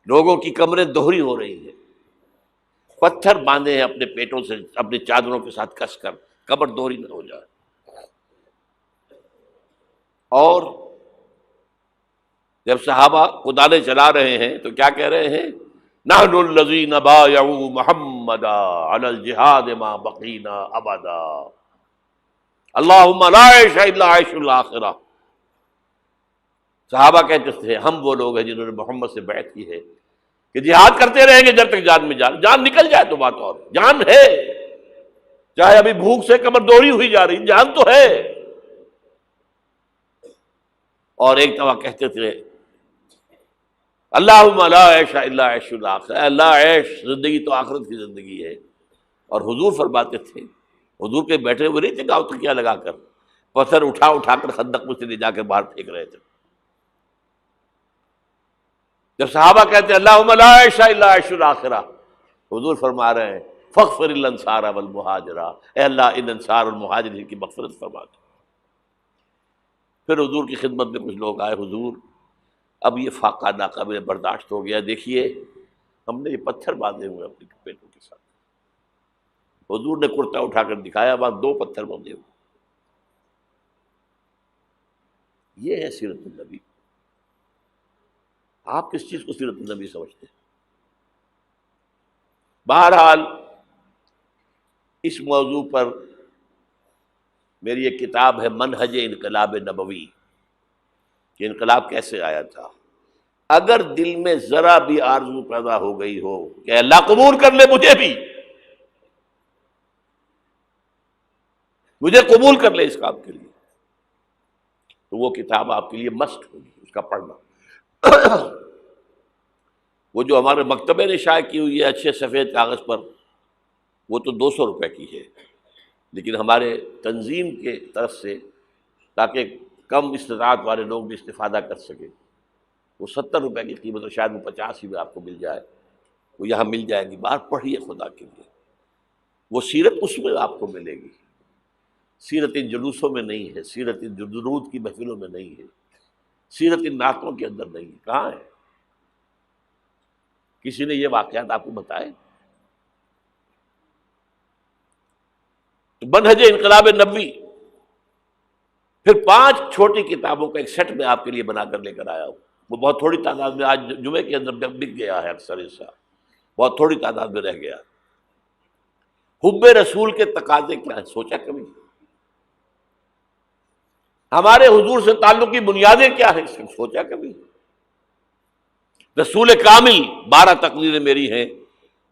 لوگوں کی کمریں دوہری ہو رہی ہیں، پتھر باندھے ہیں اپنے پیٹوں سے، اپنے چادروں کے ساتھ کس کر، کمر دوہری نہ ہو جائے، اور جب صحابہ کدالیں چلا رہے ہیں تو کیا کہہ رہے ہیں، نحن الذین بایعوا محمدا علی الجہاد ما بقینا ابدا، اللہم لا عیش الا عیش الاخرہ۔ صحابہ کہتے تھے ہم وہ لوگ ہیں جنہوں نے محمد سے بیعت کی ہے کہ جہاد کرتے رہیں گے جب تک جان میں جان نکل جائے تو بات، اور جان ہے، چاہے ابھی بھوک سے کمر دوہری ہوئی جا رہی، جان تو ہے۔ اور ایک دفعہ کہتے تھے اللہم لا عیش الا عیش الاخرہ، اے اللہ عیش، زندگی تو آخرت کی زندگی ہے۔ اور حضور فرماتے تھے، حضور کے بیٹھے ہوئے نہیں تھے گاؤں تکیہ لگا کر، پتھر اٹھا کر خندق میں سے لے جا کر باہر پھینک رہے تھے، جب صحابہ کہتے ہیں اللہم لا عیش الا عیش الآخرہ، حضور فرما رہے ہیں فاغفر الانصار والمہاجرہ، اے اللہ ان انصار اور مہاجرین کی مغفرت فرما دے۔ پھر حضور کی خدمت میں کچھ لوگ آئے، حضور اب یہ فاقہ ناقابل برداشت ہو گیا، دیکھیے ہم نے یہ پتھر باندھے ہوئے اپنے پیٹوں کے ساتھ۔ حضور نے کرتا اٹھا کر دکھایا، وہاں 2 پتھر باندھے ہوئے۔ یہ ہے سیرت النبی۔ آپ کس چیز کو سیرت النبی سمجھتے ہیں؟ بہرحال اس موضوع پر میری ایک کتاب ہے منہج انقلاب نبوی، کہ انقلاب کیسے آیا تھا۔ اگر دل میں ذرا بھی آرزو پیدا ہو گئی ہو کہ اللہ قبول کر لے مجھے بھی، مجھے قبول کر لے اس کام کے لیے، تو وہ کتاب آپ کے لیے مسٹ ہوگی، اس کا پڑھنا۔ وہ جو ہمارے مکتبے نے شائع کی ہوئی ہے اچھے سفید کاغذ پر، وہ تو 200 روپے کی ہے، لیکن ہمارے تنظیم کے طرف سے تاکہ کم استطاعت والے لوگ بھی استفادہ کر سکیں، وہ 70 روپے کی قیمت، اور شاید وہ 50 ہی میں آپ کو مل جائے، وہ یہاں مل جائے گی۔ باہر پڑھیے خدا کے لیے، وہ سیرت اس میں آپ کو ملے گی، سیرت ان جلوسوں میں نہیں ہے، سیرت ان درود کی محفلوں میں نہیں ہے، سیرت ان نعتوں کے اندر نہیں ہے۔ کہاں ہے؟ کسی نے یہ واقعات آپ کو بتائے؟ تو منہج انقلاب نبوی، پھر 5 چھوٹی کتابوں کا ایک سیٹ میں آپ کے لیے بنا کر لے کر آیا ہوں۔ وہ بہت تھوڑی تعداد میں، آج جمعے کے اندر بک گیا ہے اکثر حصہ، بہت تھوڑی تعداد میں رہ گیا۔ حب رسول کے تقاضے کیا ہیں؟ سوچا کبھی؟ ہمارے حضور سے تعلق کی بنیادیں کیا ہیں؟ سوچا کبھی؟ رسول کامل 12 تقریریں میری ہیں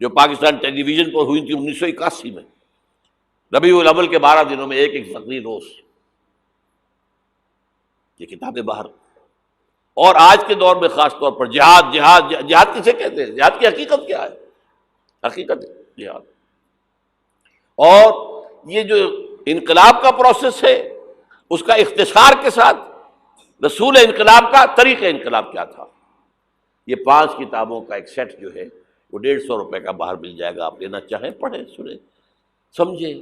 جو پاکستان ٹیلی ویژن پر ہوئی تھی 1981 میں، ربیع الاول کے 12 دنوں میں ایک تقریر روز۔ یہ کتابیں باہر، اور آج کے دور میں خاص طور پر جہاد کسے کہتے ہیں؟ جہاد کی حقیقت کیا ہے؟ حقیقت جہاد، اور یہ جو انقلاب کا پروسیس ہے اس کا اختصار کے ساتھ رسول انقلاب کا طریقہ انقلاب کیا تھا، یہ 5 کتابوں کا ایک سیٹ جو ہے وہ 150 روپے کا باہر مل جائے گا۔ آپ لینا چاہیں پڑھیں، سنیں، سمجھیں،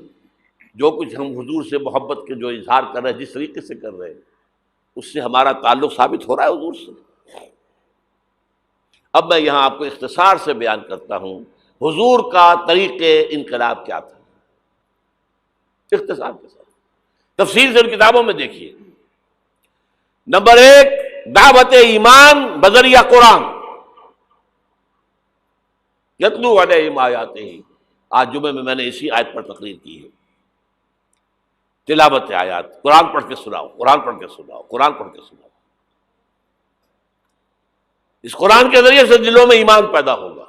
جو کچھ ہم حضور سے محبت کے جو اظہار کر رہے ہیں، جس طریقے سے کر رہے ہیں، اس سے ہمارا تعلق ثابت ہو رہا ہے حضور سے۔ اب میں یہاں آپ کو اختصار سے بیان کرتا ہوں حضور کا طریق انقلاب کیا تھا، اختصار کے ساتھ، تفصیل سے ان کتابوں میں دیکھیے۔ نمبر 1، دعوت ایمان بذریعہ قرآن، یتلو علیہم آیاتہ، آج جمعے میں نے اسی آیت پر تقریر کی ہے۔ تلاوت آیات، قرآن پڑھ کے سناؤ، قرآن پڑھ کے سناؤ، قرآن پڑھ کے سناؤ۔ اس قرآن کے ذریعے سے دلوں میں ایمان پیدا ہوگا،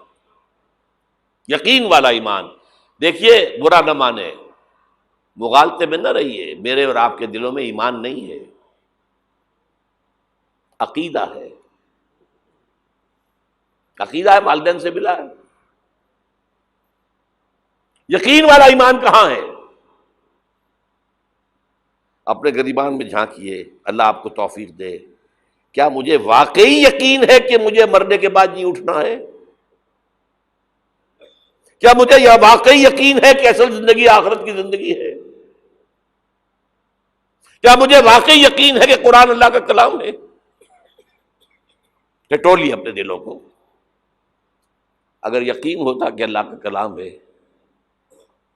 یقین والا ایمان۔ دیکھیے، برا نہ مانے، مغالطے میں نہ رہیے، میرے اور آپ کے دلوں میں ایمان نہیں ہے، عقیدہ ہے، عقیدہ ہے، والدین سے ملا ہے۔ یقین والا ایمان کہاں ہے؟ اپنے گریبان میں جھانکیے، اللہ آپ کو توفیق دے۔ کیا مجھے واقعی یقین ہے کہ مجھے مرنے کے بعد جی اٹھنا ہے؟ کیا مجھے یہ واقعی یقین ہے کہ اصل زندگی آخرت کی زندگی ہے؟ کیا مجھے واقعی یقین ہے کہ قرآن اللہ کا کلام ہے؟ ٹٹولیے اپنے دلوں کو۔ اگر یقین ہوتا کہ اللہ کا کلام ہے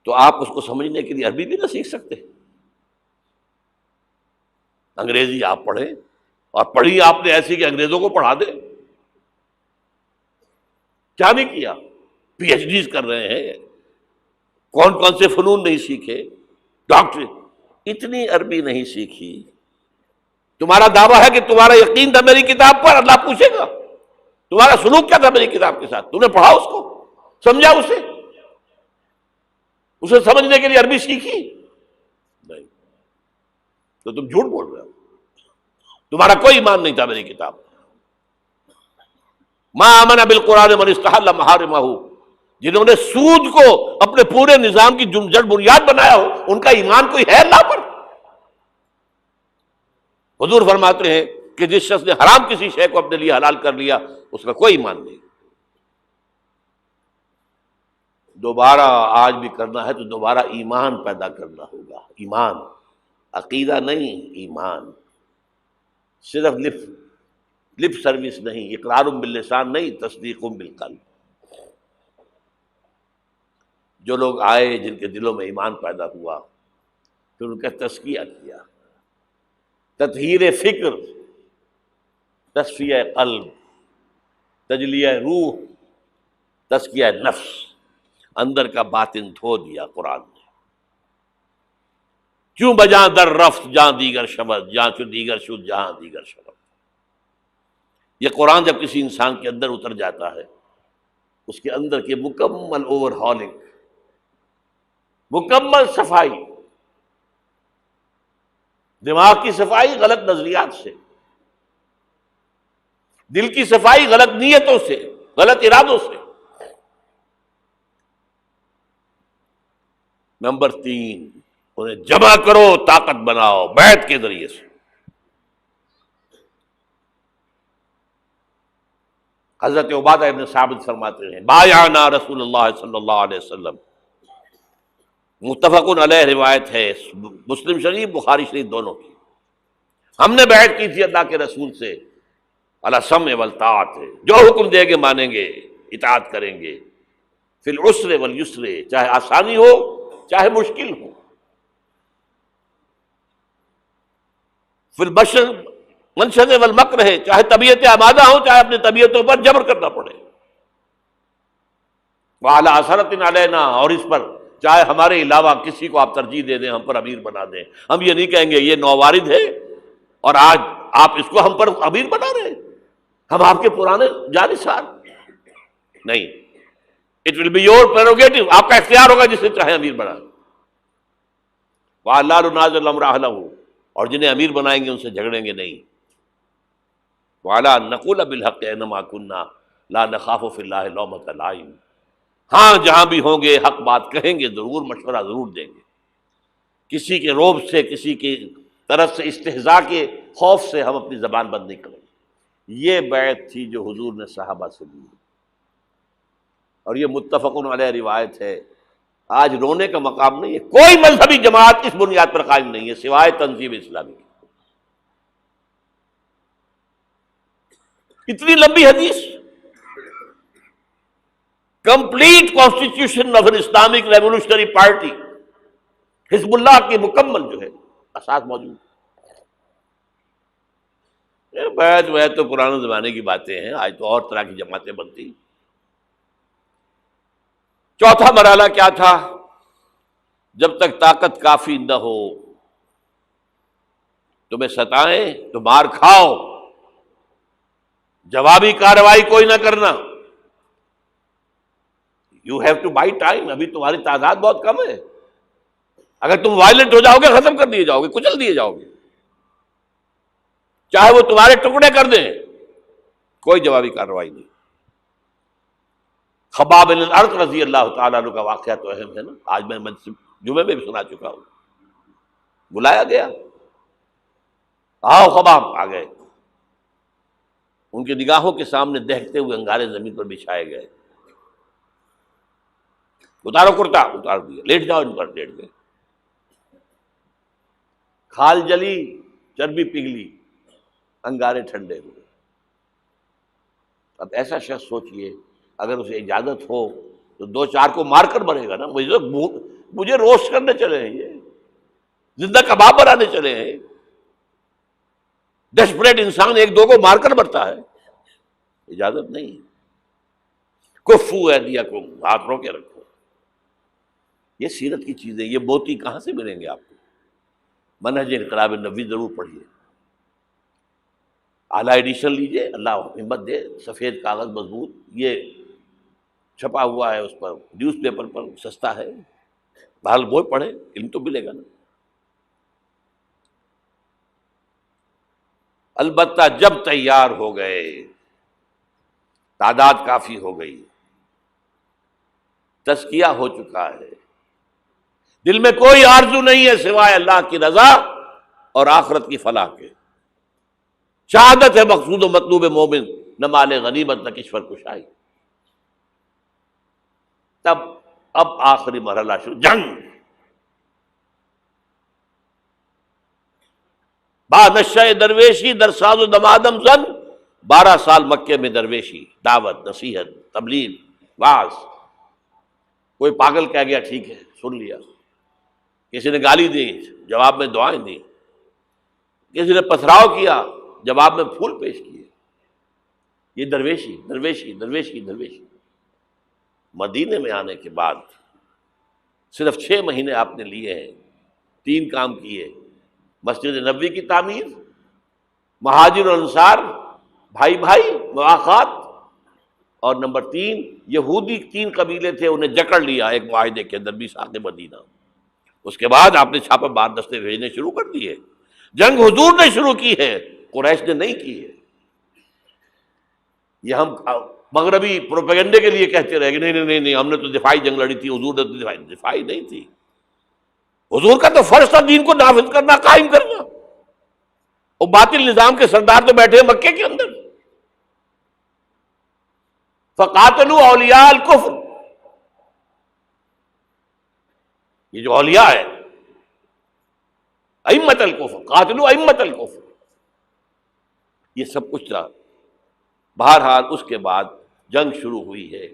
تو آپ اس کو سمجھنے کے لیے عربی بھی نہ سیکھ سکتے؟ انگریزی آپ پڑھیں، اور پڑھی آپ نے ایسی کہ انگریزوں کو پڑھا دیں، کیا نہیں کیا؟ پی ایچ ڈیز کر رہے ہیں، کون کون سے فنون نہیں سیکھے، ڈاکٹر، اتنی عربی نہیں سیکھی۔ تمہارا دعویٰ ہے کہ تمہارا یقین تھا میری کتاب پر، اللہ پوچھے گا تمہارا سلوک کیا تھا میری کتاب کے ساتھ؟ تم نے پڑھا اس کو، سمجھا اسے سمجھنے کے لیے عربی سیکھی؟ نہیں، تو تم جھوٹ بول رہے ہو، تمہارا کوئی ایمان نہیں تھا میری کتاب۔ ما آمن بالقرآن من استحل محارمہ، جنہوں نے سود کو اپنے پورے نظام کی جڑ بنیاد بنایا ہو، ان کا ایمان کوئی ہے اللہ پر؟ حضور فرماتے ہیں کہ جس شخص نے حرام کسی شے کو اپنے لیے حلال کر لیا اس کا کوئی ایمان نہیں. دوبارہ آج بھی کرنا ہے تو دوبارہ ایمان پیدا کرنا ہوگا. ایمان، عقیدہ نہیں، ایمان. صرف لپ سروس نہیں، اقرار باللسان نہیں، تصدیق بالقلب. جو لوگ آئے جن کے دلوں میں ایمان پیدا ہوا، پھر ان کا تزکیہ کیا، تطہیر فکر، تصفیہ قلب، تجلیہ روح، تزکیہ نفس، اندر کا باطن دھو دیا قرآن نے. کیوں بجاں در رفت جہاں دیگر شبد، جہاں چو دیگر شد جہاں دیگر شبد. یہ قرآن جب کسی انسان کے اندر اتر جاتا ہے، اس کے اندر کے مکمل اوور ہالنگ، مکمل صفائی، دماغ کی صفائی غلط نظریات سے، دل کی صفائی غلط نیتوں سے، غلط ارادوں سے. نمبر 3، انہیں جمع کرو، طاقت بناؤ بیعت کے ذریعے سے. حضرت عبادہ ابن ثابت فرماتے ہیں بایعنا رسول اللہ صلی اللہ علیہ وسلم، متفق علیہ روایت ہے، مسلم شریف بخاری شریف دونوں کی. ہم نے بیعت کی تھی اللہ کے رسول سے علی السمع والطاعت، جو حکم دے گے مانیں گے، اطاعت کریں گے. فی العسر والیسر، چاہے آسانی ہو چاہے مشکل ہو. فی البشر منشد والمکر ہے، چاہے طبیعتیں آمادہ ہوں چاہے اپنی طبیعتوں پر جبر کرنا پڑے. وعلی اثرۃ علینا، اور اس پر چاہے ہمارے علاوہ کسی کو آپ ترجیح دے دیں، ہم پر امیر بنا دیں. ہم یہ نہیں کہیں گے یہ نووارد ہے اور آج آپ اس کو ہم پر امیر بنا رہے ہیں، ہم آپ کے پرانے جانثار نہیں. It will be your prerogative, آپ کا اختیار ہوگا جسے چاہے امیر بنا. وَلَا نُنَازِعُ الْأَمْرَ أَهْلَهُ، اور جنہیں امیر بنائیں گے ان سے جھگڑیں گے نہیں. وَعَلَىٰ نَقُولَ بِالْحَقِّ أَيْنَمَا كُنَّا لَا نَخَافُ فِي اللَّهِ لَوْمَةَ لَائِمٍ. ہاں جہاں بھی ہوں گے حق بات کہیں گے، ضرور مشورہ ضرور دیں گے. کسی کے روب سے، کسی کی طرف سے استہزاء کے خوف سے ہم اپنی زبان بند نہیں کریں گے. یہ بیعت تھی جو حضور نے صحابہ سے لی، اور یہ متفق علیہ روایت ہے. آج رونے کا مقام نہیں ہے. کوئی مذہبی جماعت اس بنیاد پر قائم نہیں ہے سوائے تنظیم اسلامی کی. اتنی لمبی حدیث، complete constitution of an Islamic revolutionary party, حزب اللہ کی مکمل جو ہے اساس موجود. بیعت تو پرانے زمانے کی باتیں ہیں، آج تو اور طرح کی جماعتیں بنتی. چوتھا مرحلہ کیا تھا؟ جب تک طاقت کافی نہ ہو، تمہیں ستائیں تو مار کھاؤ، جوابی کارروائی کوئی نہ کرنا. You have to buy time. ابھی تمہاری تعداد بہت کم ہے، اگر تم وائلنٹ ہو جاؤ گے ختم کر دیے جاؤ گے، کچل دیے جاؤ گے، چاہے وہ تمہارے ٹکڑے کر دیں، کوئی جوابی کارروائی نہیں. خباب بن الارت رضی اللہ تعالیٰ عنہ کا واقعہ تو اہم ہے نا، آج میں جمعے میں بھی سنا چکا ہوں. بلایا گیا، آؤ خباب، آ گئے. ان کی نگاہوں کے سامنے دہتے ہوئے انگارے زمین پر بچھائے گئے. اتارو کرتا، اتار دیا. لیٹ جاؤ ان پر، لیٹ گئے. کھال جلی، چربی پگھلی، انگارے ٹھنڈے ہوئے. اب ایسا شخص سوچئے اگر اسے اجازت ہو تو 2-4 کو مار کر مرے گا نا. مجھے روسٹ کرنے چلے ہیں، یہ زندہ کباب بنانے چلے ہیں. ڈیسپریٹ انسان 1-2 کو مار کر مرتا ہے، اجازت نہیں. کفو ایدیکم، ہاتھ رو کے رکھو. یہ سیرت کی چیزیں، یہ موتی کہاں سے ملیں گے آپ کو؟ منہج انقلاب نبوی ضرور پڑھیے، اعلیٰ ایڈیشن لیجئے، اللہ ہمت دے، سفید کاغذ مضبوط، یہ چھپا ہوا ہے اس پر، نیوز پیپر پر سستا ہے. بہرحال وہ پڑھیں، علم تو ملے گا نا. البتہ جب تیار ہو گئے، تعداد کافی ہو گئی، تزکیہ ہو چکا ہے، دل میں کوئی آرزو نہیں ہے سوائے اللہ کی رضا اور آخرت کی فلاح کے، شہادت ہے مقصود و مطلوب مومن، نہ مال غنیمت نہ کشور کشائی۔ تب اب آخری مرحلہ شروع، جنگ۔ با نشہ درویشی در ساز و دمادم زن، 12 سال مکے میں درویشی، دعوت، نصیحت، تبلیغ، واعظ۔ کوئی پاگل کہہ گیا ٹھیک ہے سن لیا، کسی نے گالی دی جواب میں دعائیں دی، کسی نے پتھراؤ کیا جواب میں پھول پیش کیے۔ یہ درویشی درویشی درویشی درویشی۔ مدینے میں آنے کے بعد صرف 6 مہینے آپ نے لیے ہیں، 3 کام کیے: مسجد نبوی کی تعمیر، مہاجر اور انصار بھائی بھائی مواخات، اور نمبر 3 یہودی 3 قبیلے تھے انہیں جکڑ لیا ایک معاہدے کے اندر میثاق مدینہ۔ اس کے بعد آپ نے چھاپہ مار دستے بھیجنے شروع کر دیے۔ جنگ حضور نے شروع کی ہے، قریش نے نہیں کی ہے۔ یہ ہم مغربی پروپیگنڈے کے لیے کہتے رہے کہ نہیں ہم نے تو دفاعی جنگ لڑی تھی، حضور نے تو دفاعی نہیں تھی۔ حضور کا تو فرض تھا دین کو نافذ کرنا، قائم کرنا۔ اور باطل نظام کے سردار تو بیٹھے ہیں مکے کے اندر۔ فقاتلوا اولیاء الکفر، یہ جو اولیاء ہے ائمۃ الکفر، قاتلوا ائمۃ الکفر، یہ سب کچھ تھا۔ بہرحال اس کے بعد جنگ شروع ہوئی ہے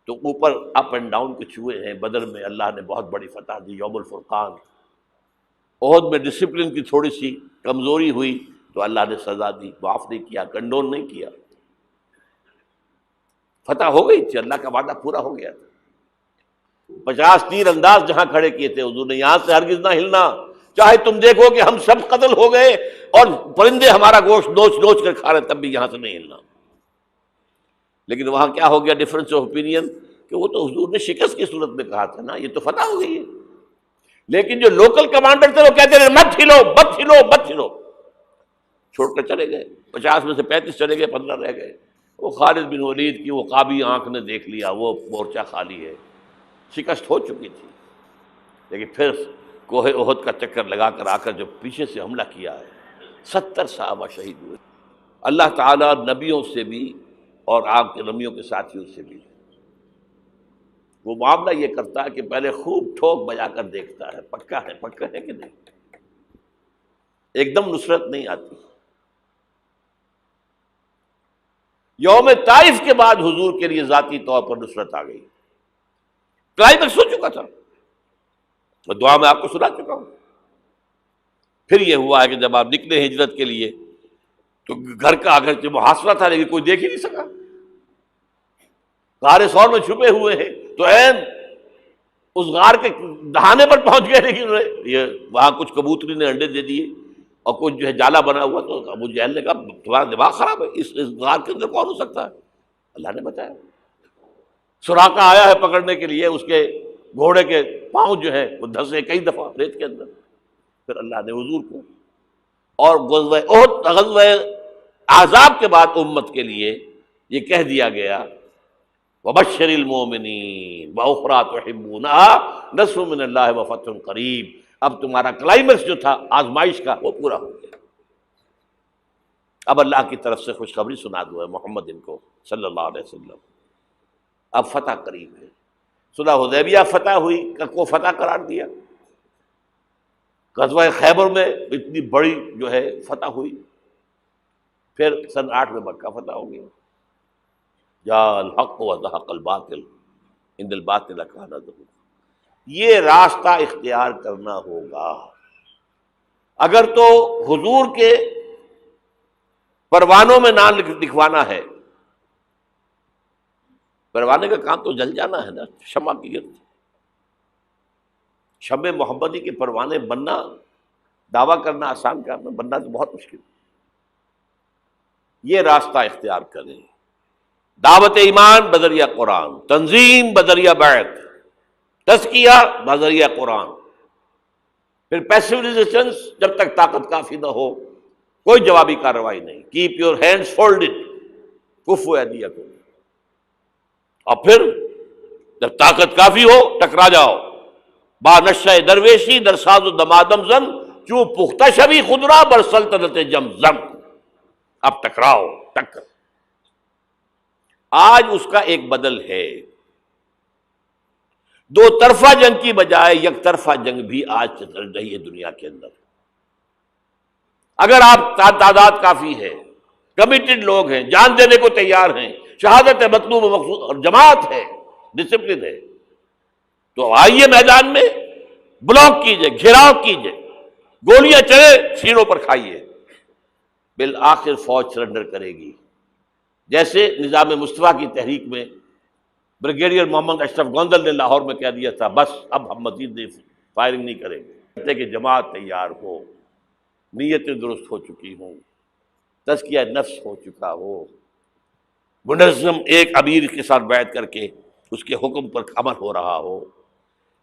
تو اوپر اپ اینڈ ڈاؤن کچھ ہوئے ہیں۔ بدر میں اللہ نے بہت بڑی فتح دی، یوم الفرقان۔ احد میں ڈسپلن کی تھوڑی سی کمزوری ہوئی تو اللہ نے سزا دی، معاف نہیں کیا، کنڈون نہیں کیا۔ فتح ہو گئی تھی، اللہ کا وعدہ پورا ہو گیا تھا۔ 50 تیر انداز جہاں کھڑے کیے تھے حضور نے، یہاں سے ہرگز نہ ہلنا، چاہے تم دیکھو کہ ہم سب قتل ہو گئے اور پرندے ہمارا گوشت نوچ نوچ کر کھا رہے، تب بھی یہاں سے نہیں ہلنا۔ لیکن وہاں کیا ہو گیا ڈفرنس آف اوپینین کہ وہ تو حضور نے شکست کی صورت میں کہا تھا نا، یہ تو فتح ہو گئی ہے۔ لیکن جو لوکل کمانڈر تھے وہ کہتے رہے مت ہلو مت ہلو مت ہلو، چھوڑ کر چلے گئے۔ 50 میں سے 35 چلے گئے، 15 رہ گئے۔ وہ خالد بن ولید کی وہ قابی آنکھ نے دیکھ لیا، وہ مورچہ خالی ہے، شکست ہو چکی تھی۔ لیکن پھر کوہ احد کا چکر لگا کر آ کر جو پیچھے سے حملہ کیا ہے، 70 صحابہ شہید ہوئے۔ اللہ تعالیٰ نبیوں سے بھی اور آپ کے نبیوں کے ساتھیوں سے بھی وہ معاملہ یہ کرتا ہے کہ پہلے خوب ٹھوک بجا کر دیکھتا ہے پکا ہے کہ نہیں۔ ایک دم نصرت نہیں آتی۔ یوم طائف کے بعد حضور کے لیے ذاتی طور پر نصرت آ گئی، کلائمیکس ہو چکا تھا، میں دعا میں آپ کو سنا چکا ہوں۔ پھر یہ ہوا ہے کہ جب آپ نکلے ہجرت کے لیے تو گھر کا اگرچہ محاصرہ تھا لیکن کوئی دیکھ ہی نہیں سکا، غار ثور میں چھپے ہوئے ہیں تو عین اس غار کے دہانے پر پہنچ گئے، لیکن یہ وہاں کچھ کبوتری نے انڈے دے دیے اور کچھ جو ہے جالا بنا ہوا، تو ابو جہل نے کہا تمہارا دماغ خراب ہے، اس غار کے اندر کون ہو سکتا ہے؟ اللہ نے بتایا۔ سراقہ آیا ہے پکڑنے کے لیے، اس کے گھوڑے کے پاؤں جو ہے وہ دھسے کئی دفعہ ریت کے اندر۔ پھر اللہ نے حضور کو اور غزوہ احد، غزوہ احزاب کے بعد امت کے لیے یہ کہہ دیا گیا وَبَشِّرِ الْمُؤْمِنِينَ وَأُخْرَىٰ تُحِبُّونَهَا نَصْرٌ مِّنَ اللَّهِ وَفَتْحٌ قَرِیب۔ اب تمہارا کلائمیکس جو تھا آزمائش کا وہ پورا ہو گیا۔ اب اللہ کی طرف سے خوشخبری سنا دو ہے محمد ان کو صلی اللہ علیہ وسلم، اب فتح قریب ہے۔ صلح حدیبیہ فتح ہوئی کو فتح قرار دیا، غزوہ خیبر میں اتنی بڑی جو ہے فتح ہوئی، پھر سن 8 میں مکہ فتح ہو گیا۔ جاء الحق وزهق الباطل ان الباطل کان زہوقا۔ یہ راستہ اختیار کرنا ہوگا۔ اگر تو حضور کے پروانوں میں نام لکھوانا ہے، پروانے کا کام تو جل جانا ہے نا شمع کی گرد، شمع محمدی کے پروانے بننا، دعویٰ کرنا آسان کام ہے، بننا تو بہت مشکل۔ یہ راستہ اختیار کریں، دعوت ایمان بذریعہ قرآن، تنظیم بذریعہ بیعت، تزکیہ بذریعہ قرآن، پھر پیسو ریزسٹنس جب تک طاقت کافی نہ ہو کوئی جوابی کارروائی نہیں، کیپ یور ہینڈز فولڈڈ کفوا ایدیکم، اور پھر جب طاقت کافی ہو ٹکرا جاؤ۔ با نشہ درویشی در ساز و دمادم زن چوں پختہ شبی خدرا بر سلطنت جم زم۔ اب ٹکراؤ، ٹکر۔ آج اس کا ایک بدل ہے، دو طرفہ جنگ کی بجائے یک طرفہ جنگ بھی آج چل رہی ہے دنیا کے اندر۔ اگر آپ تعداد کافی ہے، کمیٹڈ لوگ ہیں، جان دینے کو تیار ہیں، شہادت ہے مطلوب و مقصود، اور جماعت ہے، ڈسپلن ہے، تو آئیے میدان میں، بلاک کیجئے، گھیراؤ کیجئے، گولیاں چلے سینوں پر کھائیے، بالآخر فوج سرنڈر کرے گی۔ جیسے نظام مصطفیٰ کی تحریک میں بریگیڈیئر محمد اشرف گوندل نے لاہور میں کہہ دیا تھا بس اب ہم مزید فائرنگ نہیں کریں گے، کہتے کہ جماعت تیار ہو، نیتیں درست ہو چکی ہوں، تزکیہ نفس ہو چکا ہو، منظم ایک امیر کے ساتھ بیعت کر کے اس کے حکم پر عمل ہو رہا ہو۔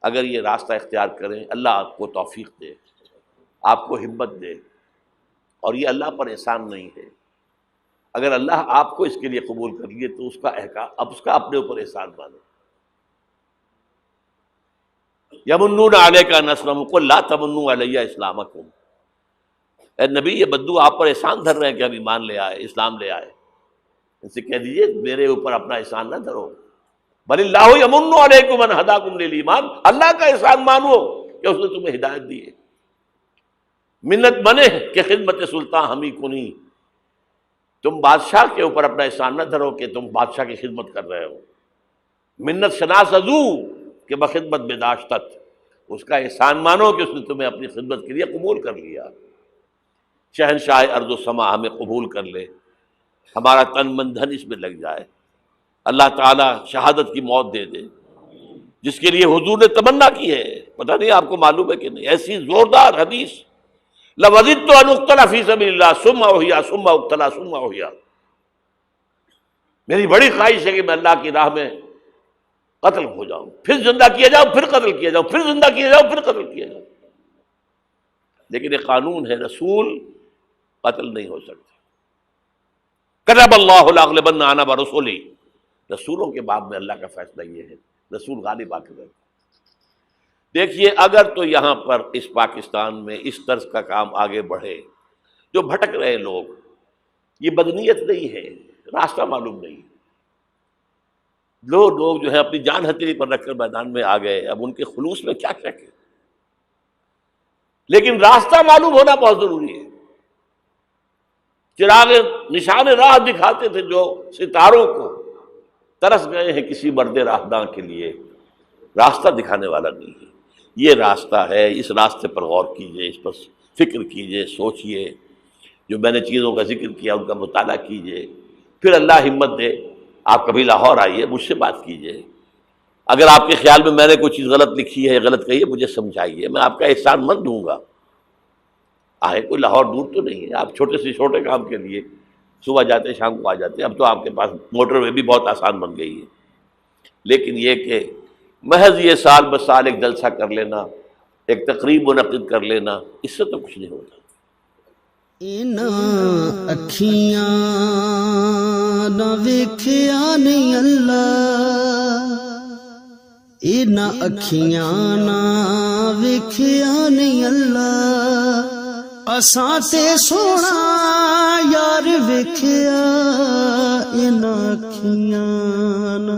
اگر یہ راستہ اختیار کریں، اللہ آپ کو توفیق دے، آپ کو ہمت دے، اور یہ اللہ پر احسان نہیں ہے۔ اگر اللہ آپ کو اس کے لیے قبول کر لیے تو اس کا احکام، اب اس کا اپنے اوپر احسان مانو۔ یمنون علیک ان اسلموا قل لا تمنوا علی اسلامکم، اے نبی یہ بدو آپ پر احسان دھر رہے ہیں کہ ہم ایمان لے آئے، اسلام لے آئے، ان سے کہہ دیجئے میرے اوپر اپنا احسان نہ دھرو، بل اللہ یمن علیکم ان ہداکم للایمان، اللہ کا احسان مانو کہ اس نے تمہیں ہدایت دی ہے۔ منت بنے کہ خدمت سلطان ہمیں کنی، تم بادشاہ کے اوپر اپنا احسان نہ دھرو کہ تم بادشاہ کی خدمت کر رہے ہو۔ منت شناس ازو کہ بخدمت بداشتت، اس کا احسان مانو کہ اس نے تمہیں اپنی خدمت کے لیے قبول کر لیا۔ شہنشاہ ارض و سما ہمیں قبول کر لے، ہمارا تن من دھن اس میں لگ جائے، اللہ تعالیٰ شہادت کی موت دے دے جس کے لیے حضور نے تمنا کی ہے۔ پتہ نہیں آپ کو معلوم ہے کہ نہیں، ایسی زوردار حدیث، لَوَدِدتُّ أَنْ أُقْتَلَ فِي سَبِيلِ اللَّهِ ثُمَّ أُحْيَا ثُمَّ أُقْتَلَ ثُمَّ أُحْيَا، میری بڑی خواہش ہے کہ میں اللہ کی راہ میں قتل ہو جاؤں، پھر زندہ کیا جاؤں، پھر قتل کیا جاؤں، پھر زندہ کیا جاؤں، پھر قتل کیا جاؤں۔ لیکن یہ قانون ہے، رسول قتل نہیں ہو سکتے۔ كتب اللہ لأغلبن أنا ورسلی، رسولوں کے باب میں اللہ کا فیصلہ یہ ہے، رسول غالب آ کے رہتے۔ دیکھیے اگر تو یہاں پر اس پاکستان میں اس طرز کا کام آگے بڑھے، جو بھٹک رہے لوگ، یہ بدنیت نہیں ہے، راستہ معلوم نہیں، لوگ جو ہے اپنی جان ہتھیلی پر رکھ کر میدان میں آ گئے، اب ان کے خلوص میں کیا شک ہے، لیکن راستہ معلوم ہونا بہت ضروری ہے۔ چراغ نشان راہ دکھاتے تھے جو ستاروں کو، ترس گئے ہیں کسی مرد راہداں کے لیے، راستہ دکھانے والا نہیں ہے۔ یہ راستہ ہے، اس راستے پر غور کیجئے، اس پر فکر کیجئے، سوچئے، جو میں نے چیزوں کا ذکر کیا ان کا مطالعہ کیجئے، پھر اللہ ہمت دے آپ کبھی لاہور آئیے، مجھ سے بات کیجئے، اگر آپ کے خیال میں میں نے کوئی چیز غلط لکھی ہے یا غلط کہی ہے مجھے سمجھائیے، میں آپ کا احسان مند ہوں گا۔ آئے، کوئی لاہور دور تو نہیں ہے، آپ چھوٹے سے چھوٹے کام کے لیے صبح جاتے شام کو آ جاتے، اب تو آپ کے پاس موٹر وے بھی بہت آسان بن گئی ہے، لیکن یہ کہ محض یہ سال بہ سال ایک جلسہ کر لینا، ایک تقریب منعقد کر لینا، اس سے تو کچھ نہیں ہوتا۔ انہاں اکھیاں نہ ویکھیا نہیں اللہ، انہاں اکھیاں نہ ویکھیا نہیں اللہ، اساں تے سونا یار ویکھیا، انہاں اکھیاں نہ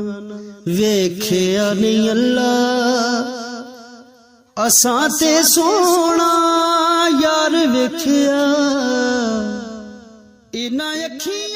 ویکھیا نہیں اللہ، اساں تے سونا یار ویکھیا، انہاں اکھیاں